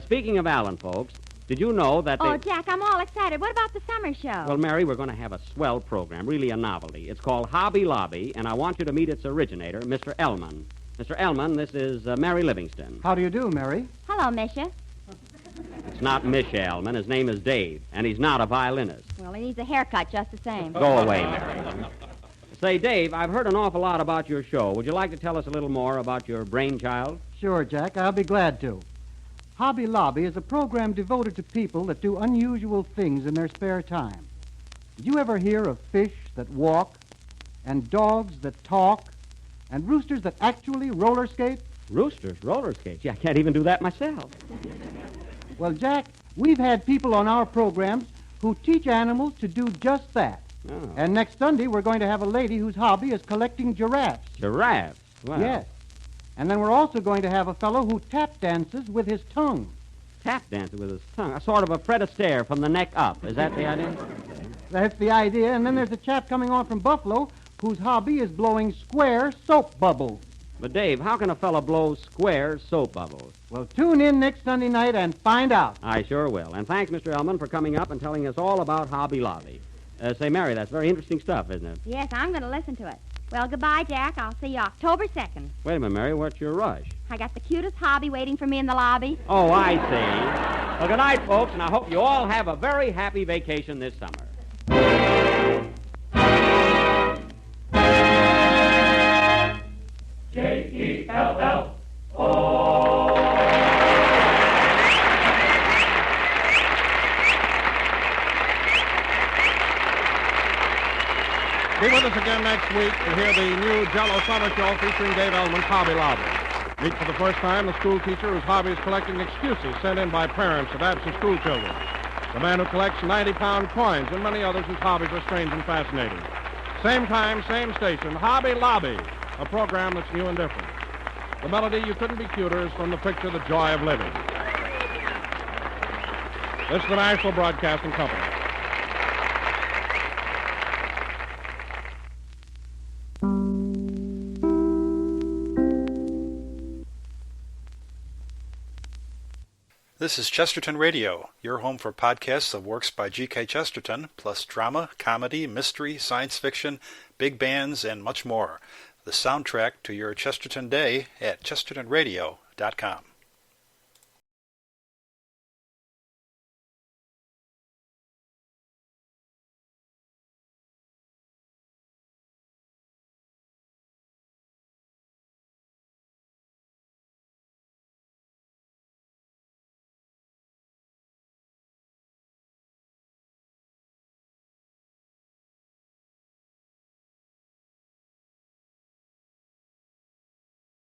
Speaking of Allen, folks, did you know that they... Oh, Jack, I'm all excited. What about the summer show? Well, Mary, we're going to have a swell program, really a novelty. It's called Hobby Lobby, and I want you to meet its originator, Mr. Ellman. Mr. Ellman, this is Mary Livingston. How do you do, Mary? Hello, Misha. It's not Misha Ellman. His name is Dave, and he's not a violinist. Well, he needs a haircut just the same. Go away, Mary. Say, Dave, I've heard an awful lot about your show. Would you like to tell us a little more about your brainchild? Sure, Jack. I'll be glad to. Hobby Lobby is a program devoted to people that do unusual things in their spare time. Did you ever hear of fish that walk, and dogs that talk, and roosters that actually roller skate? Roosters, roller skates? Yeah, I can't even do that myself. Well, Jack, we've had people on our programs who teach animals to do just that. Oh. And next Sunday, we're going to have a lady whose hobby is collecting giraffes. Giraffes? Wow. Yes. And then we're also going to have a fellow who tap dances with his tongue. Tap dances with his tongue? A sort of a Fred Astaire from the neck up. Is that the idea? That's the idea. And then there's a chap coming on from Buffalo whose hobby is blowing square soap bubbles. But, Dave, how can a fellow blow square soap bubbles? Well, tune in next Sunday night and find out. I sure will. And thanks, Mr. Ellman, for coming up and telling us all about Hobby Lobby. Say, Mary, that's very interesting stuff, isn't it? Yes, I'm going to listen to it. Well, goodbye, Jack. I'll see you October 2nd. Wait a minute, Mary. What's your rush? I got the cutest hobby waiting for me in the lobby. Oh, I see. Well, good night, folks, and I hope you all have a very happy vacation this summer. Jello. Be with us again next week to hear the new Jello summer show featuring Dave Ellman's Hobby Lobby. Meet for the first time the school teacher whose hobby is collecting excuses sent in by parents of absent school children. The man who collects 90-pound coins and many others whose hobbies are strange and fascinating. Same time, same station, Hobby Lobby, a program that's new and different. The melody You Couldn't Be Cuter is from the picture The Joy of Living. This is the National Broadcasting Company. This is Chesterton Radio, your home for podcasts of works by G.K. Chesterton, plus drama, comedy, mystery, science fiction, big bands, and much more. The soundtrack to your Chesterton day at chestertonradio.com.